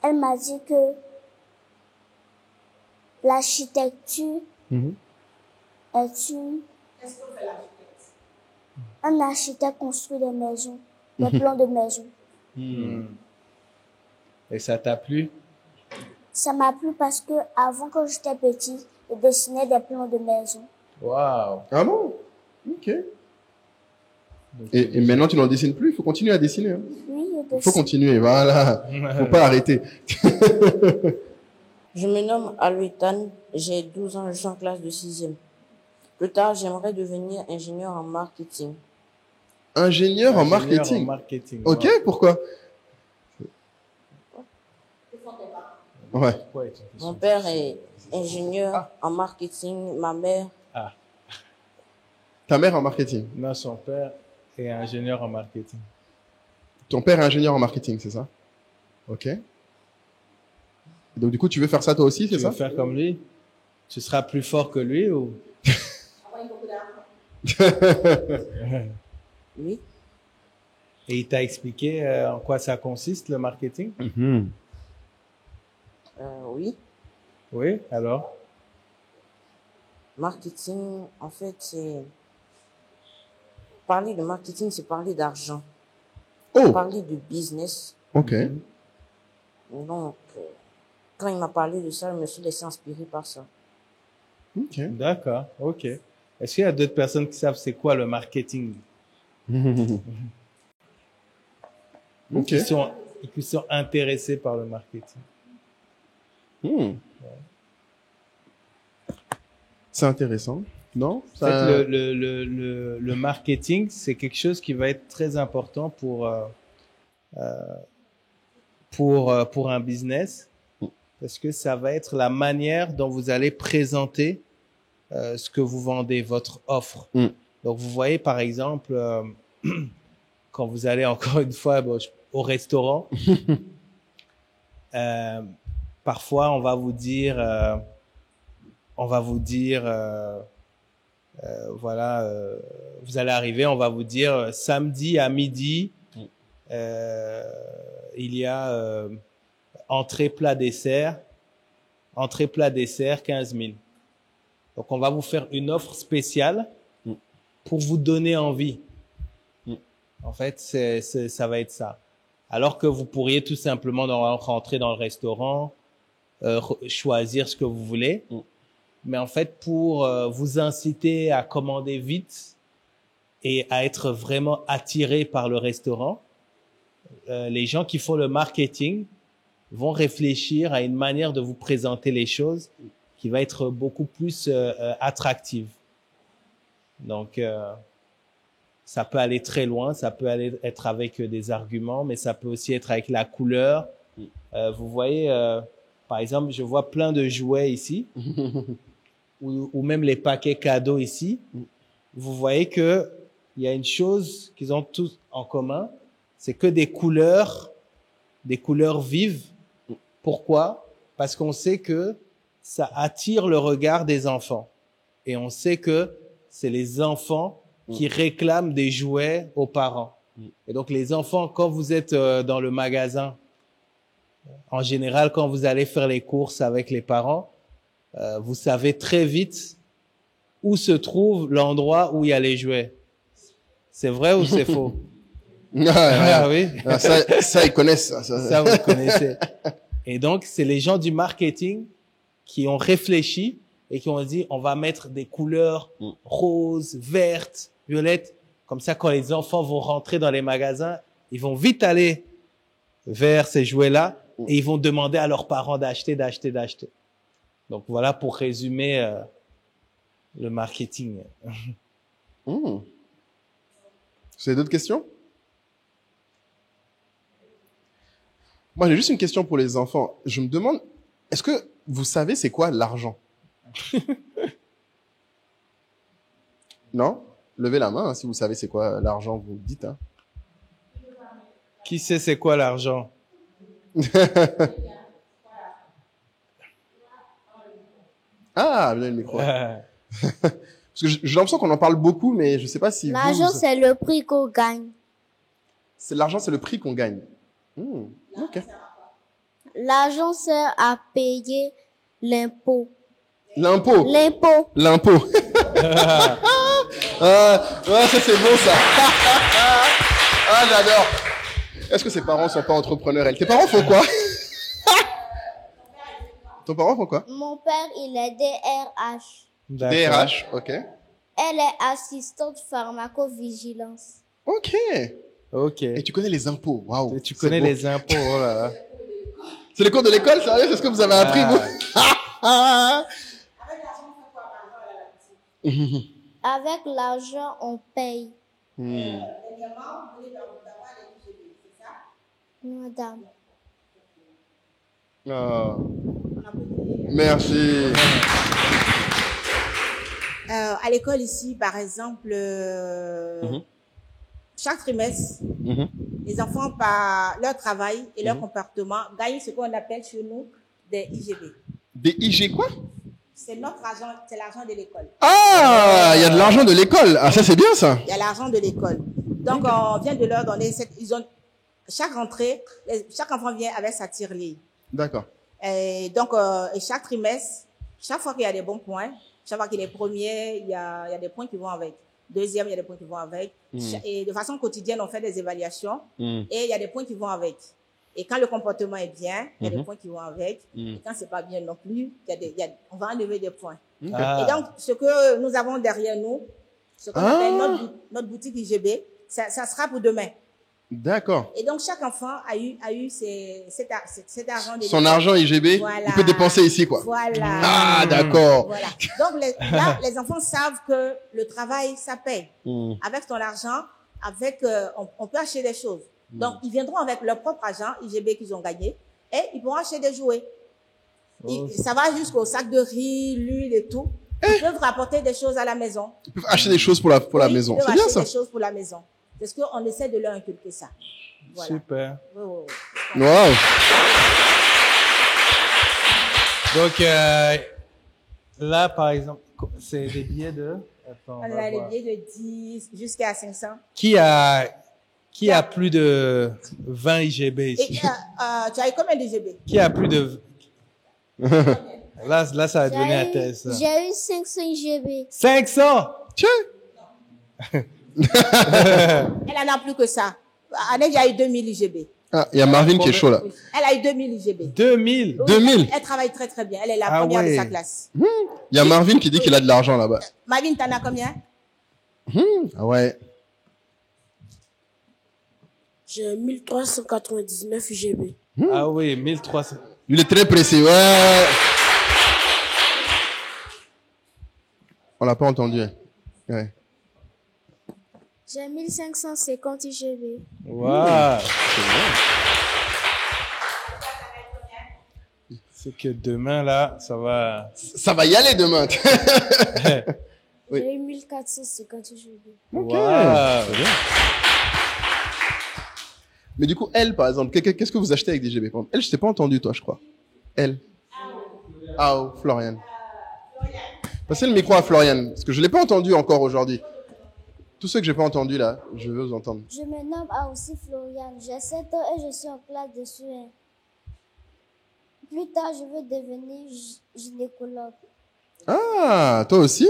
Elle m'a dit que l'architecture est une... Un architecte construit des maisons, des plans de maisons. Et ça t'a plu? Ça m'a plu parce que avant, quand j'étais petite, je dessinais des plans de maisons. Waouh. Ah bon? Ok. Et maintenant, tu n'en dessines plus? Il faut continuer à dessiner. Hein. Oui, je Il dessine. faut continuer, voilà. Faut pas arrêter. Je me nomme Aluitan, j'ai 12 ans, je suis en classe de 6e. Plus tard, j'aimerais devenir ingénieur en marketing. Ingénieur en marketing? Ok, pourquoi? Ouais. Mon père est ingénieur en marketing, ma mère... Ta mère en marketing? Non, son père est ingénieur en marketing. Ton père est ingénieur en marketing, c'est ça? Ok. Donc du coup, tu veux faire ça toi aussi, c'est ça? Tu veux faire comme lui? Tu seras plus fort que lui ou? Oui. Et il t'a expliqué en quoi ça consiste, le marketing? Oui. Oui, alors? Marketing, en fait, c'est... Parler de marketing, c'est parler d'argent. Parler de business. Ok. Donc, quand il m'a parlé de ça, je me suis laissé inspirer par ça. Ok. D'accord, ok. Est-ce qu'il y a d'autres personnes qui savent c'est quoi le marketing? Ok. Qui sont intéressés par le marketing. C'est intéressant, non? En fait, le marketing, c'est quelque chose qui va être très important pour un business, parce que ça va être la manière dont vous allez présenter ce que vous vendez, votre offre. Donc, vous voyez, par exemple, quand vous allez encore une fois au restaurant, parfois, on va vous dire, voilà, vous allez arriver, on va vous dire, samedi à midi, il y a entrée, plat, dessert, 15 000. Donc, on va vous faire une offre spéciale pour vous donner envie. En fait, ça va être ça. Alors que vous pourriez tout simplement rentrer dans le restaurant, choisir ce que vous voulez. Mais en fait, pour vous inciter à commander vite et à être vraiment attiré par le restaurant, les gens qui font le marketing vont réfléchir à une manière de vous présenter les choses qui va être beaucoup plus attractive. Donc, ça peut aller très loin, ça peut être avec des arguments, mais ça peut aussi être avec la couleur. Vous voyez, par exemple, je vois plein de jouets ici, ou même les paquets cadeaux ici. Vous voyez que il y a une chose qu'ils ont tous en commun, c'est que des couleurs vives. Pourquoi? Parce qu'on sait que ça attire le regard des enfants. Et on sait que c'est les enfants qui réclament des jouets aux parents. Et donc, les enfants, quand vous êtes dans le magasin, en général, quand vous allez faire les courses avec les parents, vous savez très vite où se trouve l'endroit où il y a les jouets. C'est vrai ou c'est faux? Ah oui. Ça, ils connaissent ça. Ça, vous connaissez. Et donc, c'est les gens du marketing qui ont réfléchi et qui ont dit, on va mettre des couleurs roses, vertes, violettes. Comme ça, quand les enfants vont rentrer dans les magasins, ils vont vite aller vers ces jouets-là et ils vont demander à leurs parents d'acheter. Donc, voilà pour résumer le marketing. Vous avez d'autres questions? Moi, j'ai juste une question pour les enfants. Je me demande, est-ce que vous savez c'est quoi l'argent? Non? Levez la main hein, si vous savez c'est quoi l'argent, vous dites. Hein. Qui sait c'est quoi l'argent? Ah, bien le micro. Parce que j'ai l'impression qu'on en parle beaucoup, mais je sais pas si l'argent, c'est le prix qu'on gagne. L'argent, c'est le prix qu'on gagne. Ok. L'argent sert à payer l'impôt. L'impôt. Ça c'est bon ça. Ah, j'adore. Est-ce que ses parents sont pas entrepreneurs? Tes parents font quoi? Ton parent font quoi? Mon père, il est DRH. DRH, ok. Elle est assistante pharmacovigilance. Ok. Et tu connais les impôts, waouh. Tu connais les impôts, oh là là. C'est le cours de l'école, sérieux? C'est ce que vous avez appris, vous? Avec l'argent, on paye. Madame. Oh. Merci. À l'école ici, par exemple, chaque trimestre, les enfants, par leur travail et leur comportement, gagnent ce qu'on appelle chez nous des IGB. Des IG quoi? C'est notre argent, c'est l'argent de l'école. Ah, il y a de l'argent de l'école. Ah, ça c'est bien ça. Il y a l'argent de l'école. Donc, on vient de leur donner chaque rentrée, chaque enfant vient avec sa tirelire. D'accord. Et donc, et chaque trimestre, chaque fois qu'il y a des bons points, chaque fois qu'il est premier, il y a des points qui vont avec. Deuxième, il y a des points qui vont avec. Et de façon quotidienne, on fait des évaluations et il y a des points qui vont avec. Et quand le comportement est bien, il y a des points qui vont avec. Et quand c'est pas bien non plus, on va enlever des points. Et donc, ce que nous avons derrière nous, ce qu'on appelle notre boutique IGB, ça sera pour demain. D'accord. Et donc, chaque enfant a eu cet argent. Son argent IGB, voilà. Il peut dépenser ici, quoi. Voilà. Ah, d'accord. Voilà. Donc, là, les enfants savent que le travail, ça paye. Avec ton argent, on peut acheter des choses. Donc, ils viendront avec leur propre argent IGB qu'ils ont gagné et ils pourront acheter des jouets. Ça va jusqu'au sac de riz, l'huile et tout. Ils peuvent rapporter des choses à la maison. Ils peuvent acheter des choses pour la maison. C'est bien ça. Des choses pour la maison. Parce qu'on essaie de leur inculquer ça. Voilà. Super. Wow. Donc, là, par exemple, c'est des billets de... Attends, on a les billets de 10 jusqu'à 500. Qui a plus de 20 IGB ici? Et, tu as eu combien d'IGB? Qui a plus de... Là, ça va devenir un test. J'ai eu 500 IGB. 500? Tiens. Elle en a plus que ça. Année, il y a eu 2000 IGB. Ah, il y a Marvin qui est chaud là. Oui. Elle a eu 2000 IGB. 2000 Oui, 2000. Elle travaille très très bien. Elle est la Ah première de ouais. sa classe. Il y a Marvin qui dit qu'il a de l'argent là-bas. Marvin, t'en as combien? Ah ouais. J'ai 1399 IGB. Ah oui, 1300. Il est très précis, ouais. On l'a pas entendu. Hein. Ouais. J'ai 1550 IGB. Waouh. C'est que demain, là, ça va... Ça va y aller demain. Oui. J'ai eu 1450 IGB. Ok. Waouh. C'est bien. Mais du coup, elle, par exemple, qu'est-ce que vous achetez avec des GB? Par exemple, elle, je t'ai pas entendu, toi, je crois. Elle. Ah, oh, Florian. Passez le micro à Florian, parce que je l'ai pas entendu encore aujourd'hui. Tous ceux que j'ai pas entendus là, je veux vous entendre. Je me nomme aussi Florian. J'ai 7 ans et je suis en classe de soins. Plus tard, je veux devenir gynécologue. Ah, toi aussi?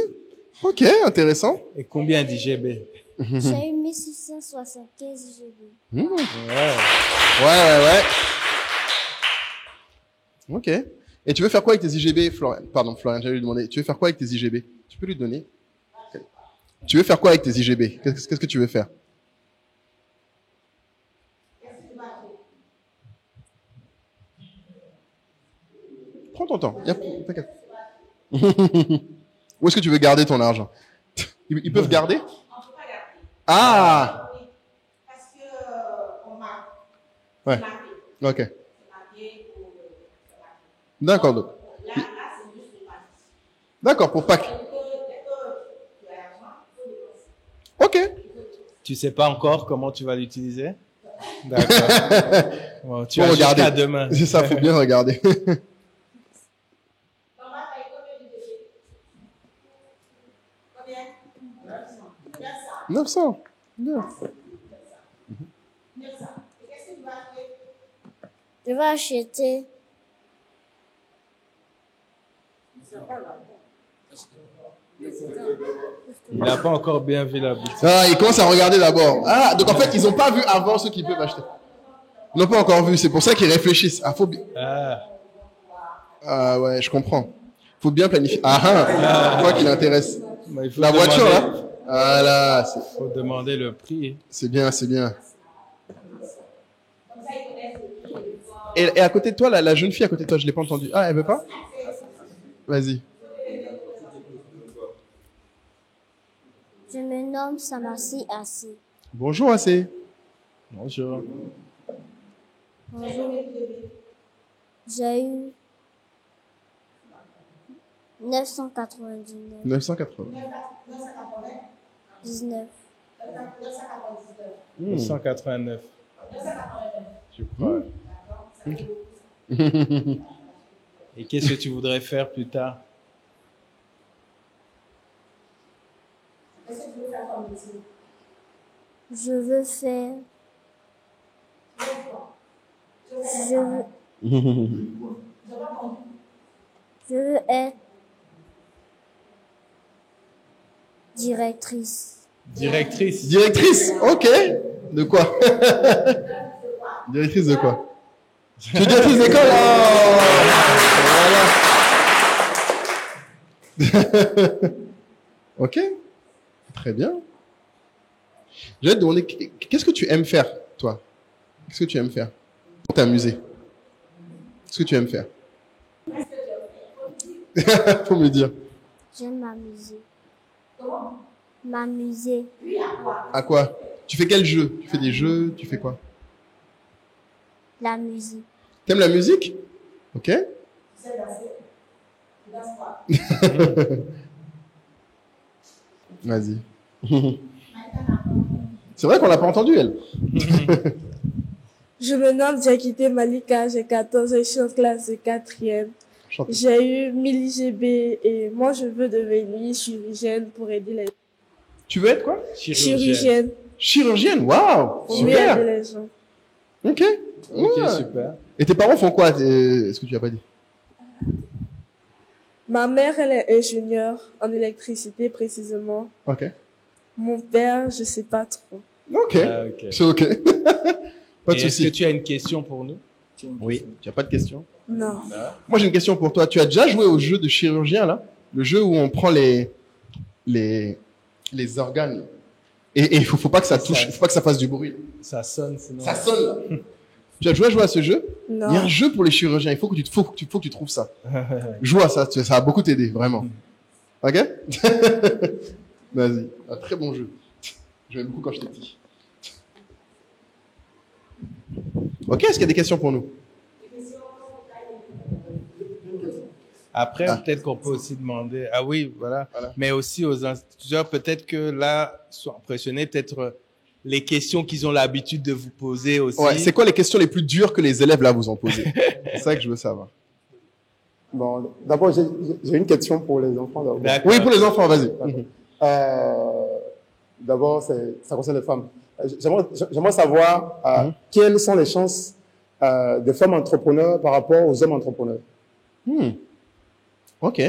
Ok, intéressant. Et combien d'IGB? J'ai eu 1675 IGB. Ouais. Ok. Et tu veux faire quoi avec tes IGB, Florian? Pardon, Florian, j'allais lui demander. Tu veux faire quoi avec tes IGB? Tu peux lui donner? Tu veux faire quoi avec tes IGB? Qu'est-ce que tu veux faire? Prends ton temps. T'inquiète. Où est-ce que tu veux garder ton argent? Ils peuvent garder? Ah! Parce que on m'a Ouais. Ok. D'accord, donc. D'accord, pour Pâques. Ok. Tu sais pas encore comment tu vas l'utiliser? D'accord. Bon, tu vas jusqu'à demain. C'est ça, faut bien regarder. 900. Bien. Je vais acheter. Il n'a pas encore bien vu la boutique. Ah, ils commencent à regarder d'abord. Ah, donc en fait, ils n'ont pas vu avant ceux qui peuvent acheter. Ils n'ont pas encore vu, c'est pour ça qu'ils réfléchissent. Ah, faut bien. Ah ouais, je comprends. Faut bien planifier. Quoi qui l'intéresse. Bah, il faut la voiture, demander... là. Voilà. Faut demander le prix. C'est bien, c'est bien. Et à côté de toi, la jeune fille à côté de toi, je l'ai pas entendue. Ah, elle veut pas? Vas-y. Je me nomme Samassi Assi. Bonjour, Assé. Bonjour. Bonjour. J'ai eu 999. 19. 189. Je crois. Et qu'est-ce que tu voudrais faire plus tard? Je veux faire. Je veux être directrice. Directrice. Directrice, ok. De quoi? Directrice de quoi? Tu es directrice d'école? Voilà. Ok. Très bien. Je vais te demander, qu'est-ce que tu aimes faire, toi? Qu'est-ce que tu aimes faire? Pour t'amuser. Qu'est-ce que tu aimes faire? Faut me dire. J'aime m'amuser. M'amuser. À quoi? Tu fais quel jeu? Tu fais des jeux? Tu fais quoi? La musique. T'aimes la musique? Ok. Vas-y. C'est vrai qu'on l'a pas entendu, elle. Je me nomme Diakité Malika, j'ai 14 ans, je suis en classe de 4e. J'ai eu 1000 IGB et moi je veux devenir chirurgienne pour aider les... Tu veux être quoi? Chirurgienne. Chirurgienne, waouh! Pour Super! aider les gens. Ok. Ok, Ouais. super. Et tes parents font quoi? Est-ce que tu as pas dit? Ma mère, elle est ingénieure en électricité précisément. Ok. Mon père, je sais pas trop. Ok. Ah, ok. C'est ok. Pas de souci. Est-ce que tu as une question pour nous? Oui. Tu n'as pas de question? Non. Moi, j'ai une question pour toi. Tu as déjà joué au jeu de chirurgien, là? Le jeu où on prend les organes. Et il faut pas que ça touche, faut pas que ça fasse du bruit. Ça sonne, sinon. Ça sonne, là. Tu as déjà joué à ce jeu? Non. Il y a un jeu pour les chirurgiens. Il faut que tu trouves ça. Joue à ça. Ça va beaucoup t'aider, vraiment. Ok? Vas-y. Un très bon jeu. J'aimais beaucoup quand j'étais petit. Ok, est-ce qu'il y a des questions pour nous? Après, peut-être qu'on peut aussi demander, ah oui, voilà. Mais aussi aux instituteurs, peut-être que là, sont impressionnés, peut-être les questions qu'ils ont l'habitude de vous poser aussi. Ouais, c'est quoi les questions les plus dures que les élèves là vous ont posées? C'est ça que je veux savoir. Bon, d'abord, j'ai une question pour les enfants. Oui, pour les enfants, vas-y. D'abord, ça concerne les femmes. J'aimerais savoir quelles sont les chances des femmes entrepreneurs par rapport aux hommes entrepreneurs. Ok.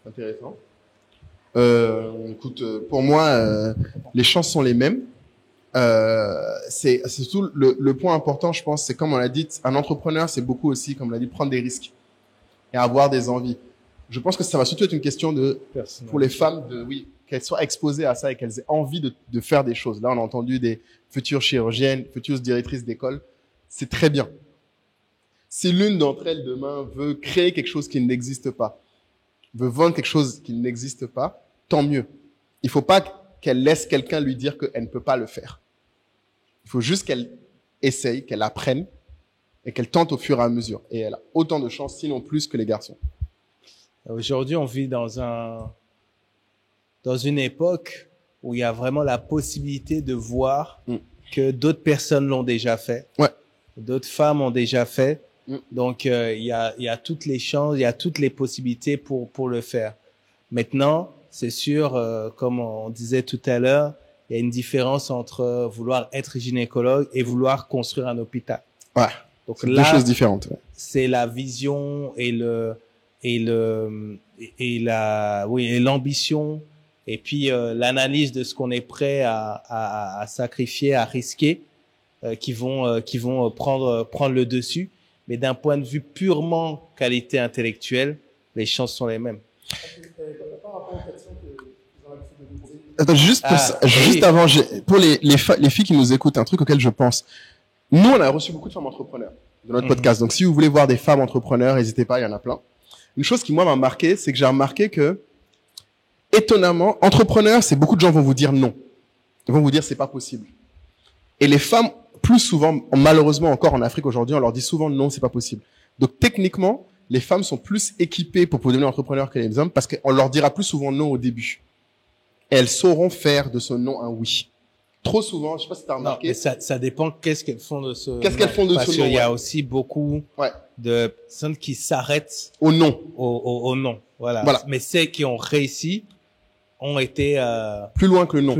Intéressant. Écoute, pour moi, les chances sont les mêmes. C'est surtout le point important, je pense, c'est comme on l'a dit, un entrepreneur, c'est beaucoup aussi, comme on l'a dit, prendre des risques et avoir des envies. Je pense que ça va surtout être une question pour les femmes qu'elles soient exposées à ça et qu'elles aient envie de faire des choses. Là, on a entendu des futures chirurgiennes, futures directrices d'école. C'est très bien. Si l'une d'entre elles, demain, veut créer quelque chose qui n'existe pas, veut vendre quelque chose qui n'existe pas, tant mieux. Il faut pas qu'elle laisse quelqu'un lui dire qu'elle ne peut pas le faire. Il faut juste qu'elle essaye, qu'elle apprenne et qu'elle tente au fur et à mesure. Et elle a autant de chances, sinon plus, que les garçons. Aujourd'hui, on vit dans une époque où il y a vraiment la possibilité de voir que d'autres personnes l'ont déjà fait. Ouais. D'autres femmes ont déjà fait. Donc, il y a toutes les chances, il y a toutes les possibilités pour le faire. Maintenant, c'est sûr, comme on disait tout à l'heure, il y a une différence entre vouloir être gynécologue et vouloir construire un hôpital. Ouais. Donc c'est là, deux choses différentes. Ouais. C'est la vision et l'ambition et puis l'analyse de ce qu'on est prêt à sacrifier, à risquer, qui vont prendre le dessus. Mais d'un point de vue purement qualité intellectuelle, les chances sont les mêmes. Attends, juste avant, pour les filles qui nous écoutent, un truc auquel je pense. Nous, on a reçu beaucoup de femmes entrepreneurs dans notre podcast. Donc, si vous voulez voir des femmes entrepreneurs, n'hésitez pas, il y en a plein. Une chose qui, moi, m'a marqué, c'est que j'ai remarqué que, étonnamment, entrepreneur, c'est beaucoup de gens vont vous dire non. Ils vont vous dire c'est pas possible. Et les femmes, plus souvent, malheureusement encore en Afrique aujourd'hui, on leur dit souvent non, c'est pas possible. Donc, techniquement, les femmes sont plus équipées pour devenir entrepreneurs que les hommes parce qu'on leur dira plus souvent non au début. Et elles sauront faire de ce non un oui. Trop souvent, je sais pas si t'as remarqué. Non, mais ça dépend qu'est-ce qu'elles font de ce Qu'est-ce qu'elles font de ce non. Parce qu'il y a aussi beaucoup de personnes qui s'arrêtent au non. Au non. Voilà. Mais celles qui ont réussi ont été plus loin que le non.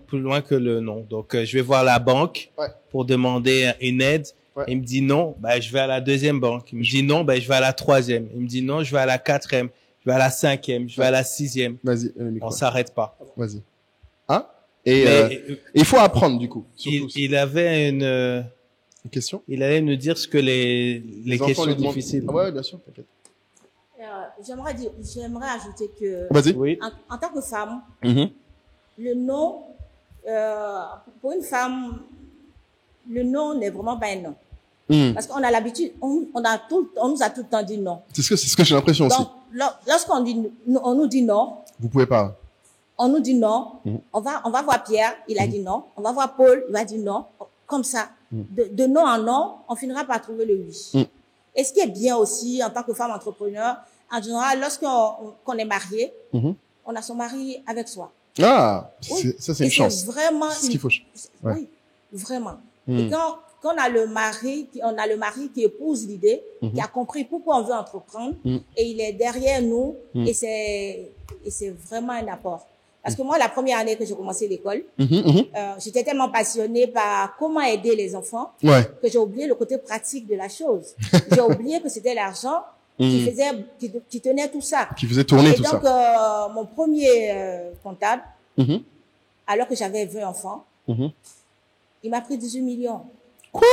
Plus loin que le non. Donc je vais voir la banque pour demander une aide. Il me dit non, je vais à la deuxième banque. Il me dit non, je vais à la troisième. Il me dit non, je vais à la quatrième. Je vais à la cinquième. Je vais à la sixième. Vas-y. On s'arrête pas. Vas-y. Hein? Et il faut apprendre du coup. Il avait une question. Il allait nous dire ce que les questions difficiles. Ah ouais, bien sûr. T'inquiète. J'aimerais ajouter que en tant que femme, le non, pour une femme, le non n'est vraiment pas un non. Parce qu'on a l'habitude, on nous a tout le temps dit non. C'est ce que j'ai l'impression aussi. Donc, lorsqu'on nous dit non. Vous pouvez pas. On nous dit non. On va voir Pierre, il a dit non. On va voir Paul, il va dire non. Comme ça. De non en non, on finira par trouver le oui. Et ce qui est bien aussi, en tant que femme entrepreneur, en général, lorsqu'on est marié, on a son mari avec soi. Ah, ça c'est une chance. C'est vraiment ce qu'il faut. Oui, vraiment. Et quand on a le mari qui épouse l'idée, qui a compris pourquoi on veut entreprendre, et il est derrière nous, et c'est vraiment un apport. Parce que moi, la première année que j'ai commencé l'école, j'étais tellement passionnée par comment aider les enfants que j'ai oublié le côté pratique de la chose. J'ai oublié que c'était l'argent qui tenait tout ça. Qui faisait tourner tout ça. Et donc, mon premier comptable, alors que j'avais 20 enfants, il m'a pris 18 millions. Quoi?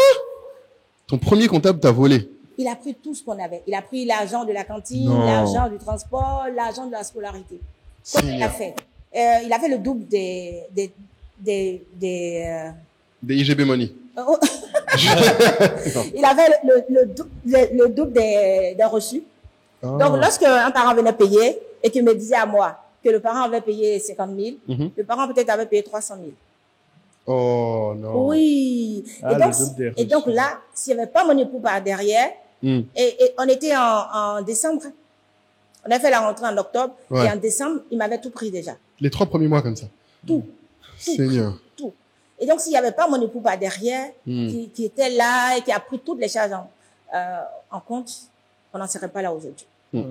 Ton premier comptable t'a volé? Il a pris tout ce qu'on avait. Il a pris l'argent de la cantine, Non. l'argent du transport, l'argent de la scolarité. Quoi il a fait? Il a fait le double des IGB Money. Il avait le double des reçus. Oh. Donc, lorsque un parent venait payer et qu'il me disait à moi que le parent avait payé 50 000, le parent peut-être avait payé 300 000. Oh non. Oui. Et donc là, s'il n'y avait pas mon époux par derrière, et on était en décembre, on a fait la rentrée en octobre, Ouais. et en décembre, il m'avait tout pris déjà. Les 3 premiers mois comme ça. Tout. Seigneur. Tout. Et donc, s'il n'y avait pas mon époux par derrière, qui était là et qui a pris toutes les charges en compte, on n'en serait pas là aujourd'hui. Oui,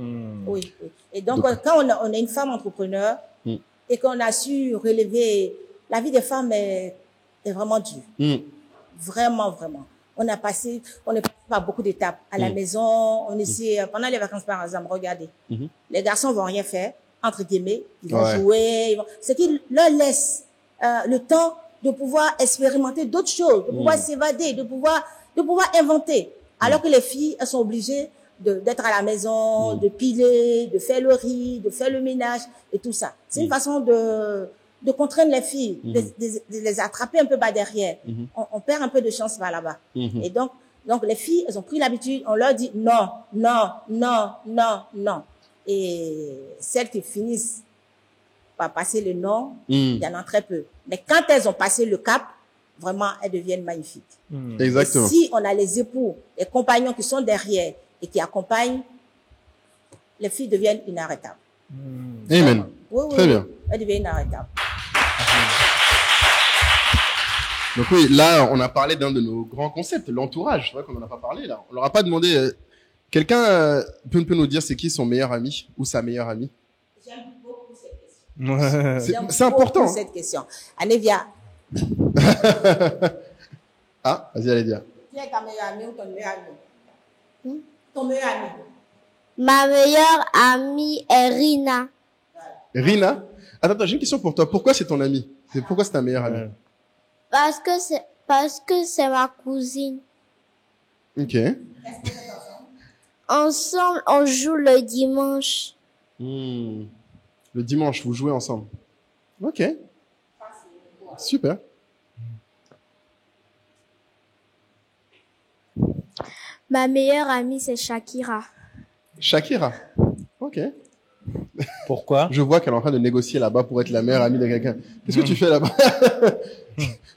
oui. Et donc, quand on a une femme entrepreneur et qu'on a su relever, la vie des femmes est vraiment dure. Vraiment, vraiment. On est passé par beaucoup d'étapes. À la maison, on essaie, pendant les vacances par exemple, regardez. Les garçons vont rien faire, entre guillemets. Ils vont jouer. Ce qui leur laisse le temps de pouvoir expérimenter d'autres choses, de pouvoir s'évader, de pouvoir inventer. Alors que les filles, elles sont obligées d'être à la maison, de piler, de faire le riz, de faire le ménage et tout ça. C'est une façon de contraindre les filles, de les attraper un peu bas derrière. On perd un peu de chance par là-bas. Et donc les filles, elles ont pris l'habitude, on leur dit non, non, non, non, non. Et celles qui finissent par passer le non, il y en a très peu. Mais quand elles ont passé le cap, vraiment, elles deviennent magnifiques. Exactement. Et si on a les époux, les compagnons qui sont derrière et qui accompagnent, les filles deviennent inarrêtables. Amen. Oui, Très bien. Elles deviennent inarrêtables. Donc oui, là, on a parlé d'un de nos grands concepts, l'entourage. C'est vrai qu'on n'en a pas parlé, là. On leur a pas demandé... quelqu'un peut nous dire c'est qui son meilleur ami ou sa meilleure amie? J'aime beaucoup cette question. C'est important. J'aime beaucoup cette question. Anévia. Ah, vas-y, allez dire. Qui est ta meilleure amie ou ton meilleur ami? Ton meilleur ami. Ma meilleure amie est Rina. Rina? Attends, j'ai une question pour toi. Pourquoi c'est ton amie? Pourquoi c'est ta meilleure amie? Parce que c'est ma cousine. Ok. Ensemble, on joue le dimanche. Le dimanche, vous jouez ensemble. Ok. Super. Ma meilleure amie, c'est Shakira. Shakira. Ok. Pourquoi? Je vois qu'elle est en train de négocier là-bas pour être la meilleure amie de quelqu'un. Qu'est-ce que tu fais là-bas?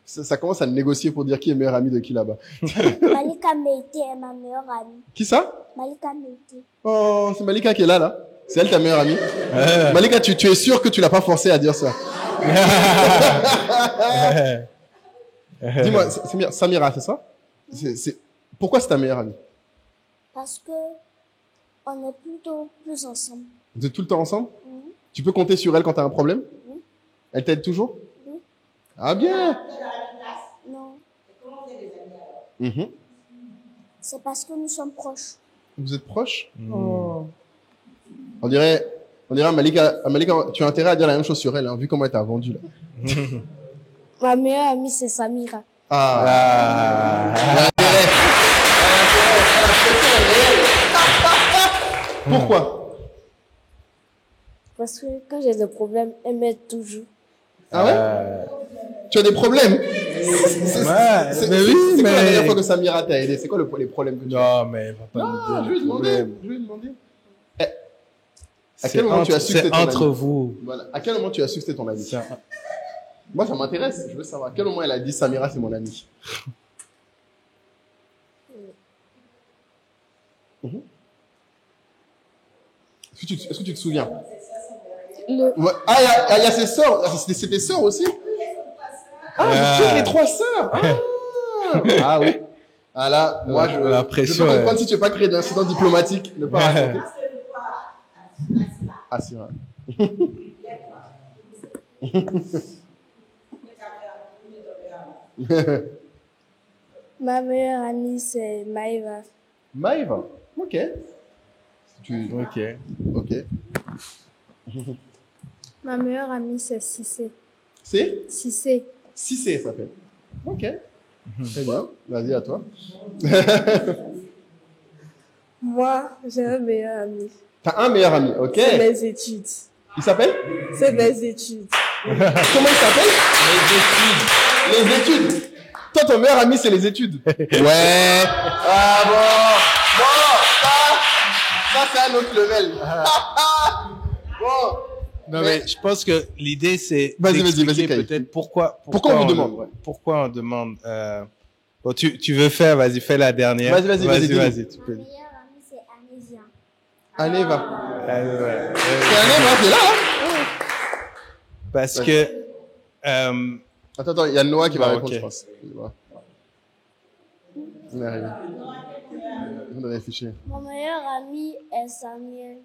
ça commence à négocier pour dire qui est meilleure amie de qui là-bas. Malika Meite est ma meilleure amie. Qui ça? Malika Meite. Oh, c'est Malika qui est là. C'est elle ta meilleure amie? Malika, tu es sûr que tu l'as pas forcé à dire ça? Dis-moi, Samira, c'est ça? Pourquoi c'est ta meilleure amie? Parce que on est plutôt plus ensemble. Vous êtes tout le temps ensemble? Tu peux compter sur elle quand tu as un problème? Elle t'aide toujours? Ah bien! Non. Mhm. C'est parce que nous sommes proches. Vous êtes proches? Oh. On dirait Malika, tu as intérêt à dire la même chose sur elle, hein, vu comment elle t'a vendu là. Ma meilleure amie, c'est Samira. Pourquoi? Parce que quand j'ai des problèmes, elle m'aide toujours. Ah ouais? Tu as des problèmes? C'est mais oui, c'est quoi la mais... dernière fois que Samira t'a aidé? C'est quoi les problèmes que tu as? Non, mais va pas Non, nous dire je vais les problèmes. lui demander. À quel moment tu as su que c'était ton entre ami? vous. Voilà. À quel moment tu as su que c'était ton ami? Moi, ça m'intéresse. Je veux savoir. À quel moment elle a dit Samira, c'est mon ami? Est-ce que tu te souviens? Ouais. Ah, il y a ses sœurs. C'est tes sœurs aussi? Ah, vous êtes les 3 sœurs. Ah oui. Ah là, moi, la pression, je peux comprendre si tu veux pas créer d'incident diplomatique, ne pas raconter. Ah, c'est vrai. Ma meilleure amie, c'est Maïva. Maïva? Ok. Ok. Ma meilleure amie, c'est Cissé. C'est? Cissé. Cissé, ça s'appelle. Ok. Très bien. Vas-y, à toi. Moi, j'ai un meilleur ami. T'as un meilleur ami, ok. C'est mes études. Il s'appelle? C'est mes études. Comment il s'appelle? Les études. Les études. Toi, ton meilleur ami, c'est les études. Ouais. Ah bon. Bon, ça c'est un autre level. Bon. Non, mais je pense que l'idée, c'est vas-y, peut-être pourquoi on vous demande. Pourquoi on demande. Bon, tu veux faire, vas-y, fais la dernière. Vas-y. Tu peux. Ma meilleure amie, c'est Anésia. Anéva. Ouais. C'est Anéva, c'est là, hein? Parce que. Attends, il y a Noah qui va répondre, ok. je pense. On est arrivé. On doit réfléchir. Mon meilleur ami est Samuel.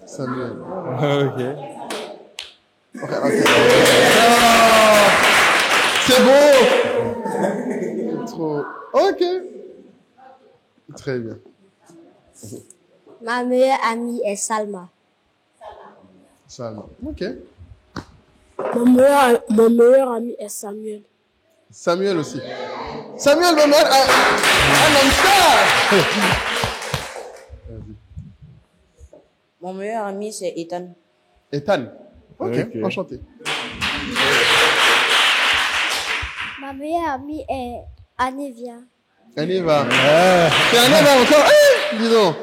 Samuel. Ok. C'est beau. Trop. Ok. Très bien. Ma meilleure amie est Salma. Salma. Ok. Mon meilleur ami est Samuel. Samuel aussi. Samuel, mon meilleur. Un homme star. Mon meilleur ami, c'est Ethan. Ethan. Ok, enchanté. Ma meilleure amie est Anévia. Anéva. C'est Anéva encore. Dis donc.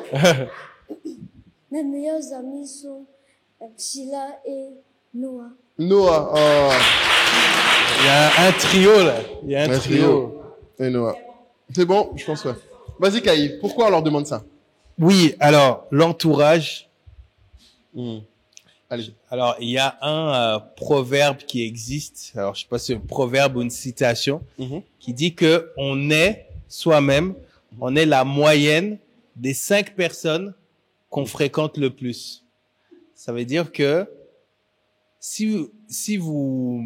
Mes meilleurs amis sont Sheila et Noah. Noah. Oh. Il y a un trio, là. Il y a un trio. Et Noah. C'est bon, je pense, ouais. Vas-y, Caï. Pourquoi on leur demande ça? Oui, alors, l'entourage. Allez. Alors, il y a un proverbe qui existe. Alors, je sais pas si c'est un proverbe ou une citation qui dit que on est soi-même, on est la moyenne des 5 personnes qu'on fréquente le plus. Ça veut dire que si vous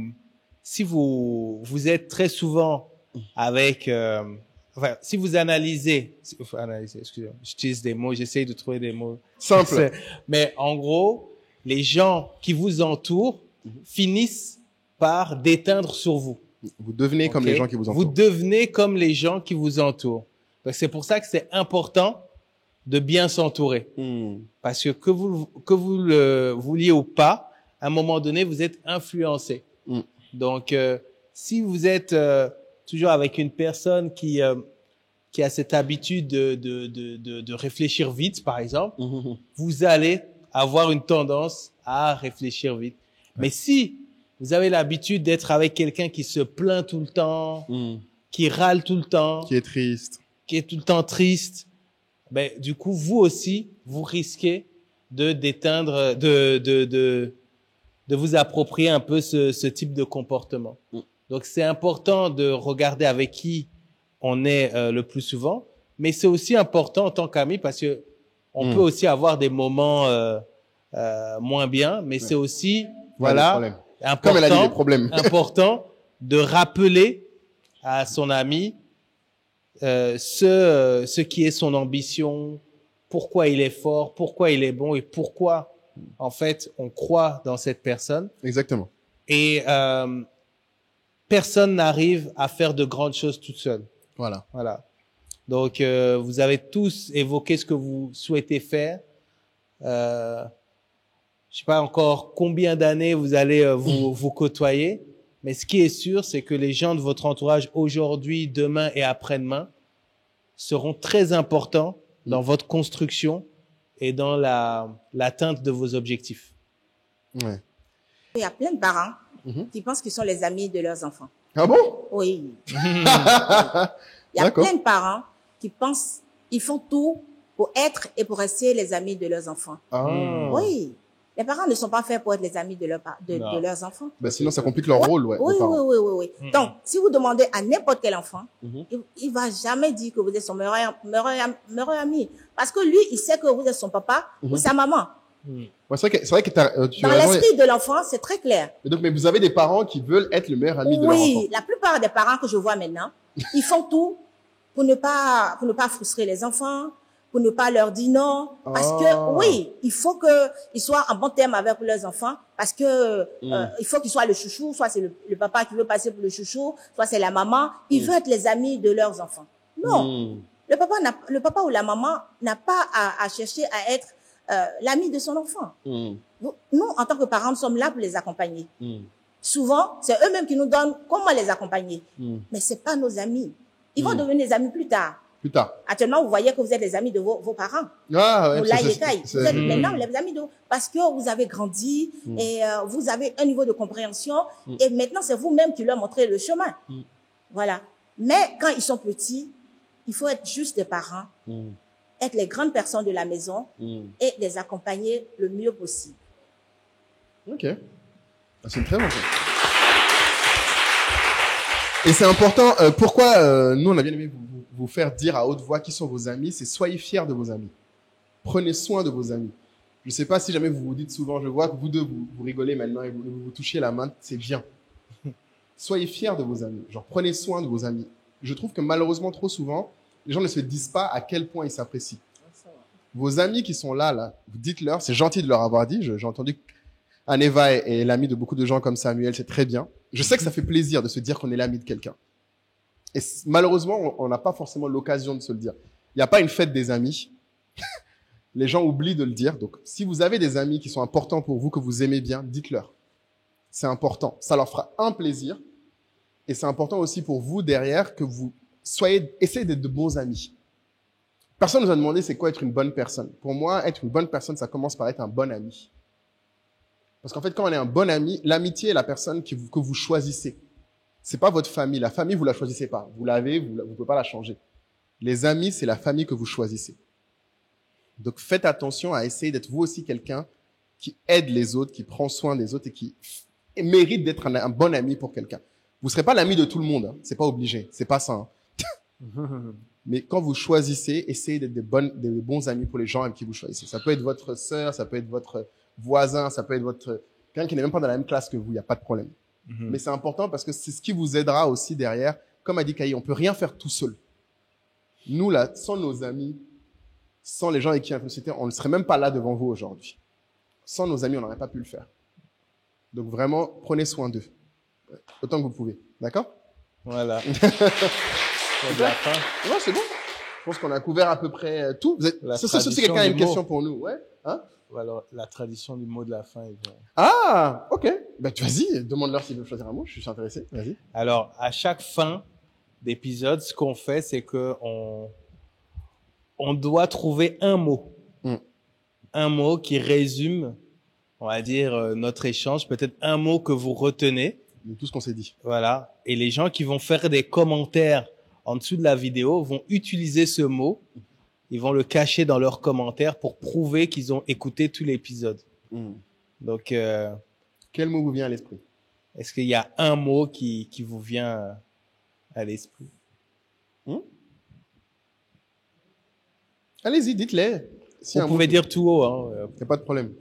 êtes très souvent avec, si vous analysez, excusez-moi, j'utilise des mots, j'essaye de trouver des mots simples. Mais en gros, les gens qui vous entourent finissent par déteindre sur vous. Vous devenez comme les gens qui vous entourent. Vous devenez comme les gens qui vous entourent. Donc, c'est pour ça que c'est important de bien s'entourer. Parce que vous le vouliez ou pas, à un moment donné, vous êtes influencé. Donc, si vous êtes toujours avec une personne qui a cette habitude de réfléchir vite, par exemple, vous allez avoir une tendance à réfléchir vite. Mais si vous avez l'habitude d'être avec quelqu'un qui se plaint tout le temps, qui râle tout le temps, qui est triste, qui est tout le temps triste, ben du coup vous aussi vous risquez de d'éteindre, de vous approprier un peu ce type de comportement. Donc c'est important de regarder avec qui on est le plus souvent, mais c'est aussi important en tant qu'ami parce que on peut aussi avoir des moments moins bien, mais c'est aussi important, comme elle a dit, les problèmes. important de rappeler à son ami ce qui est son ambition, pourquoi il est fort, pourquoi il est bon et pourquoi en fait on croit dans cette personne. Exactement. Et personne n'arrive à faire de grandes choses toute seule. Voilà. Donc vous avez tous évoqué ce que vous souhaitez faire. Je sais pas encore combien d'années vous allez vous côtoyer, mais ce qui est sûr, c'est que les gens de votre entourage aujourd'hui, demain et après-demain seront très importants dans votre construction et dans l'atteinte de vos objectifs. Ouais. Il y a plein de parents qui pensent qu'ils sont les amis de leurs enfants. Ah bon? Oui. Il y a plein de parents qui pensent, ils font tout pour être et pour rester les amis de leurs enfants. Oui. Les parents ne sont pas faits pour être les amis de leurs enfants. Ben sinon, ça complique leur rôle, ouais. Oui. Donc, si vous demandez à n'importe quel enfant, il va jamais dire que vous êtes son meilleur ami. Parce que lui, il sait que vous êtes son papa ou sa maman. Ouais, c'est vrai que dans l'esprit de l'enfant, c'est très clair. Et donc, mais vous avez des parents qui veulent être le meilleur ami de leur enfant. Oui, la plupart des parents que je vois maintenant, ils font tout pour ne pas frustrer les enfants, pour ne pas leur dire non. Parce que, oui, il faut qu'ils soient en bon terme avec leurs enfants Parce que il faut qu'il soit le chouchou, soit c'est le papa qui veut passer pour le chouchou, soit c'est la maman. Ils veulent être les amis de leurs enfants. Non. Le papa ou la maman n'a pas à chercher à être l'ami de son enfant. Nous, en tant que parents, nous sommes là pour les accompagner. Souvent, c'est eux-mêmes qui nous donnent comment les accompagner. Mais c'est pas nos amis. Ils vont devenir des amis plus tard. Plus tard. Actuellement, vous voyez que vous êtes les amis de vos parents. Ah, ouais, vous êtes maintenant les amis parce que vous avez grandi et vous avez un niveau de compréhension et maintenant c'est vous-même qui leur montrez le chemin. Voilà. Mais quand ils sont petits, il faut être juste des parents, être les grandes personnes de la maison et les accompagner le mieux possible. Ok. C'est une très bonne chose. Et c'est important. Pourquoi nous, on a bien aimé vous faire dire à haute voix qui sont vos amis, c'est soyez fiers de vos amis. Prenez soin de vos amis. Je ne sais pas si jamais vous vous dites souvent, je vois que vous deux, vous rigolez maintenant et vous touchez la main, c'est bien. Soyez fiers de vos amis. Genre, prenez soin de vos amis. Je trouve que malheureusement, trop souvent, les gens ne se disent pas à quel point ils s'apprécient. Vos amis qui sont là, vous dites-leur, c'est gentil de leur avoir dit, j'ai entendu Aneva est l'ami de beaucoup de gens comme Samuel, c'est très bien. Je sais que ça fait plaisir de se dire qu'on est l'ami de quelqu'un. Et malheureusement, on n'a pas forcément l'occasion de se le dire. Il n'y a pas une fête des amis. Les gens oublient de le dire. Donc, si vous avez des amis qui sont importants pour vous, que vous aimez bien, dites-leur. C'est important. Ça leur fera un plaisir. Et c'est important aussi pour vous, derrière, que vous essayez d'être de bons amis. Personne ne nous a demandé c'est quoi être une bonne personne. Pour moi, être une bonne personne, ça commence par être un bon ami. Parce qu'en fait, quand on est un bon ami, l'amitié est la personne que vous choisissez. C'est pas votre famille. La famille, vous la choisissez pas. Vous l'avez, vous pouvez pas la changer. Les amis, c'est la famille que vous choisissez. Donc, faites attention à essayer d'être vous aussi quelqu'un qui aide les autres, qui prend soin des autres et qui mérite d'être un bon ami pour quelqu'un. Vous serez pas l'ami de tout le monde. Hein. C'est pas obligé. C'est pas ça. Hein. Mais quand vous choisissez, essayez d'être des bons amis pour les gens avec qui vous choisissez. Ça peut être votre sœur, ça peut être votre voisin, ça peut être quelqu'un qui n'est même pas dans la même classe que vous. Il n'y a pas de problème. Mais c'est important parce que c'est ce qui vous aidera aussi derrière. Comme a dit Kaï, on peut rien faire tout seul. Nous, là, sans nos amis, sans les gens avec qui on a société, on ne serait même pas là devant vous aujourd'hui. Sans nos amis, on n'aurait pas pu le faire. Donc vraiment, prenez soin d'eux. Autant que vous pouvez. D'accord? Voilà. Ouais, c'est bon. Je pense qu'on a couvert à peu près tout. Sauf si quelqu'un a une question pour nous. Ouais. Hein? Alors, la tradition du mot de la fin. Ah, ok. Ben, vas-y, demande-leur s'ils veulent choisir un mot. Je suis intéressé. Vas-y. Alors, à chaque fin d'épisode, ce qu'on fait, c'est que on doit trouver un mot. Un mot qui résume, on va dire, notre échange. Peut-être un mot que vous retenez. De tout ce qu'on s'est dit. Voilà. Et les gens qui vont faire des commentaires en dessous de la vidéo vont utiliser ce mot. Ils vont le cacher dans leurs commentaires pour prouver qu'ils ont écouté tout l'épisode. Donc, quel mot vous vient à l'esprit? Est-ce qu'il y a un mot qui vous vient à l'esprit? Allez-y, dites-les. Si vous pouvez dire tout haut. Hein. Il n'y a pas de problème.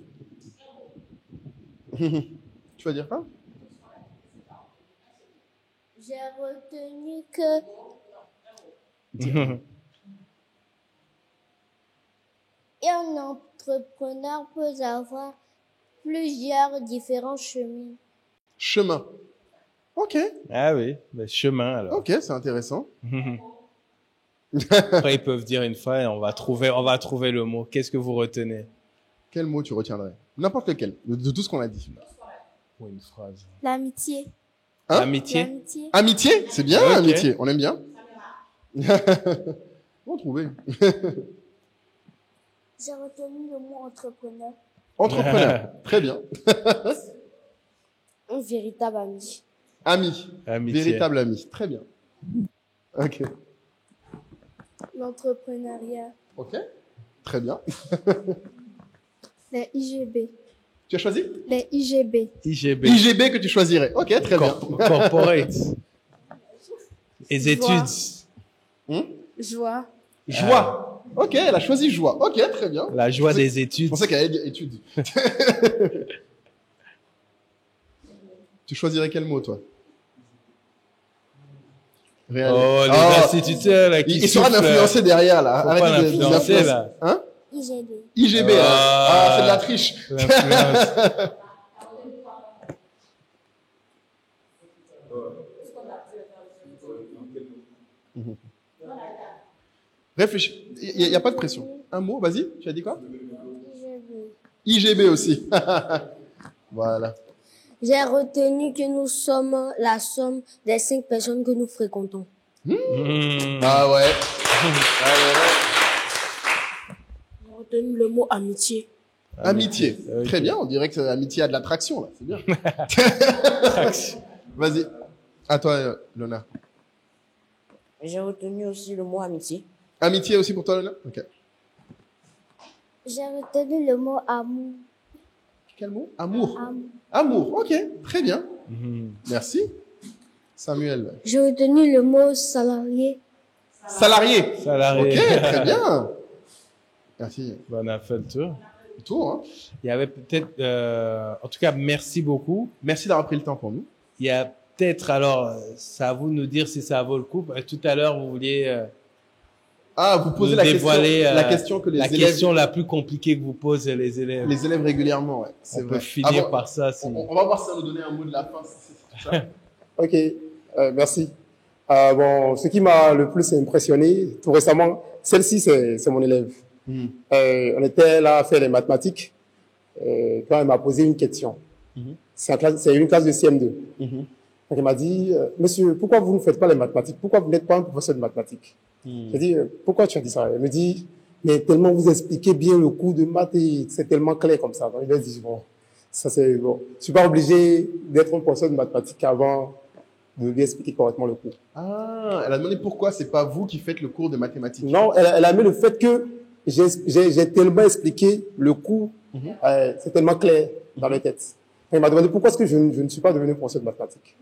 Tu vas dire quoi? J'ai retenu que un entrepreneur peut avoir plusieurs différents chemins. Chemin. Ok. Ah oui, ben, chemin alors. Ok, c'est intéressant. Après, ils peuvent dire une fois, on va trouver le mot. Qu'est-ce que vous retenez? Quel mot tu retiendrais? N'importe lequel, de tout ce qu'on a dit. Ou une phrase. L'amitié. Hein? Amitié. Amitié, c'est bien, okay. Amitié. On aime bien. Bon trouvé. J'ai retenu le mot entrepreneur. Entrepreneur, très bien. Un véritable ami. Amitié. Véritable ami, très bien. Ok. L'entrepreneuriat. Ok, très bien. Les IGB. Tu as choisi? Les IGB. IGB que tu choisirais. Ok, très bien. Corporate. Les études. Joie. Joie. Ok, elle a choisi joie. Ok, très bien. La joie des études. Je pensais qu'elle allait dire études. Tu choisirais quel mot, toi? Oh, les instituteurs, là, qui il sera d'influencer derrière, là. Faut pas l'influencer, là. Hein? IGB. IGB, c'est de la triche. Réfléchis. Il n'y a pas de pression. Un mot, vas-y. Tu as dit quoi? IGB aussi. Voilà. J'ai retenu que nous sommes la somme des 5 personnes que nous fréquentons. Ah ouais. J'ai retenu le mot amitié. Amitié. Très bien. On dirait que amitié a de l'attraction, là. C'est bien. Vas-y. À toi, Lona. J'ai retenu aussi le mot amitié. Amitié aussi pour toi, Lona? Ok. J'ai retenu le mot amour. Quel mot? Amour. Amour. Ok. Très bien. Merci. Samuel. J'ai retenu le mot salarié. Salarié. Salarié. Ok, très bien. Merci. On a fait le tour. Le tour, hein. Il y avait peut-être, en tout cas, merci beaucoup. Merci d'avoir pris le temps pour nous. Il y a peut-être, alors, c'est à vous de nous dire si ça vaut le coup. Tout à l'heure, vous vouliez vous posez la question que les élèves... La question la plus compliquée que vous posent les élèves. Les élèves régulièrement, ouais. C'est vrai. On peut finir par ça. On va voir si ça nous donner un mot de la fin. C'est ça. Ok, merci. Bon, ce qui m'a le plus impressionné, tout récemment, celle-ci, c'est mon élève. On était là à faire les mathématiques quand elle m'a posé une question. C'est une classe de CM2. Donc elle m'a dit, monsieur, pourquoi vous ne faites pas les mathématiques? Pourquoi vous n'êtes pas un professeur de mathématiques? J'ai dit, pourquoi tu as dit ça? Elle me dit, mais tellement vous expliquez bien le cours de maths et c'est tellement clair comme ça. Donc je lui ai dit, bon, ça c'est bon. Je suis pas obligé d'être un professeur de mathématiques avant de lui expliquer correctement le cours. Ah, elle a demandé pourquoi c'est pas vous qui faites le cours de mathématiques. Non, elle a mis le fait que j'ai tellement expliqué le cours, c'est tellement clair dans la tête. Elle m'a demandé pourquoi est-ce que je ne suis pas devenu professeur de mathématiques.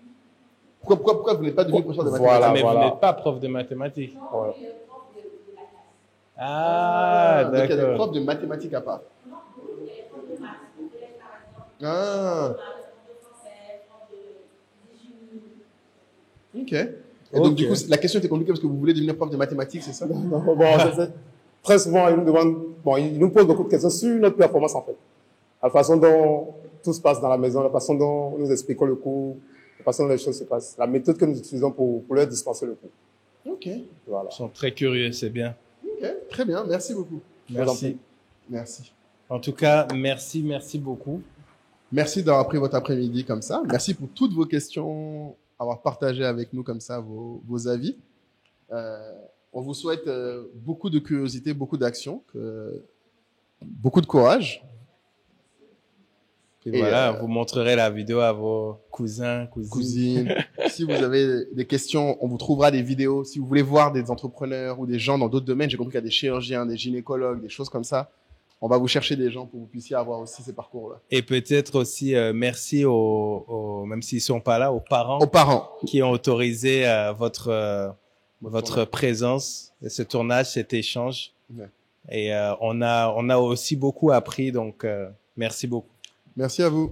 Pourquoi vous n'êtes pas devenu professeur de mathématiques? Mais vous n'êtes pas prof de mathématiques. Ouais. Ah, donc il y a des d'accord. profs de mathématiques à part. Ah. Ok. Et donc, du coup, la question était compliquée parce que vous voulez devenir prof de mathématiques, c'est ça? Non, bon, très souvent, ils nous demandent, ils nous posent beaucoup de questions sur notre performance, en fait. La façon dont tout se passe dans la maison, la façon dont nous expliquons le cours, la façon dont les choses se passent, la méthode que nous utilisons pour leur dispenser le cours. Ok. Voilà. Ils sont très curieux, c'est bien. Ok, très bien. Merci beaucoup. Merci. Merci. En tout cas, merci beaucoup. Merci d'avoir pris votre après-midi comme ça. Merci pour toutes vos questions, avoir partagé avec nous comme ça vos avis. On vous souhaite beaucoup de curiosité, beaucoup d'action, beaucoup de courage. Et voilà, vous montrerez la vidéo à vos cousins, cousines. Si vous avez des questions, on vous trouvera des vidéos. Si vous voulez voir des entrepreneurs ou des gens dans d'autres domaines, j'ai compris qu'il y a des chirurgiens, des gynécologues, des choses comme ça. On va vous chercher des gens pour que vous puissiez avoir aussi ces parcours-là. Et peut-être aussi merci même s'ils sont pas là, aux parents qui ont autorisé votre présence, ce tournage, cet échange. Ouais. Et on a aussi beaucoup appris, donc merci beaucoup. Merci à vous.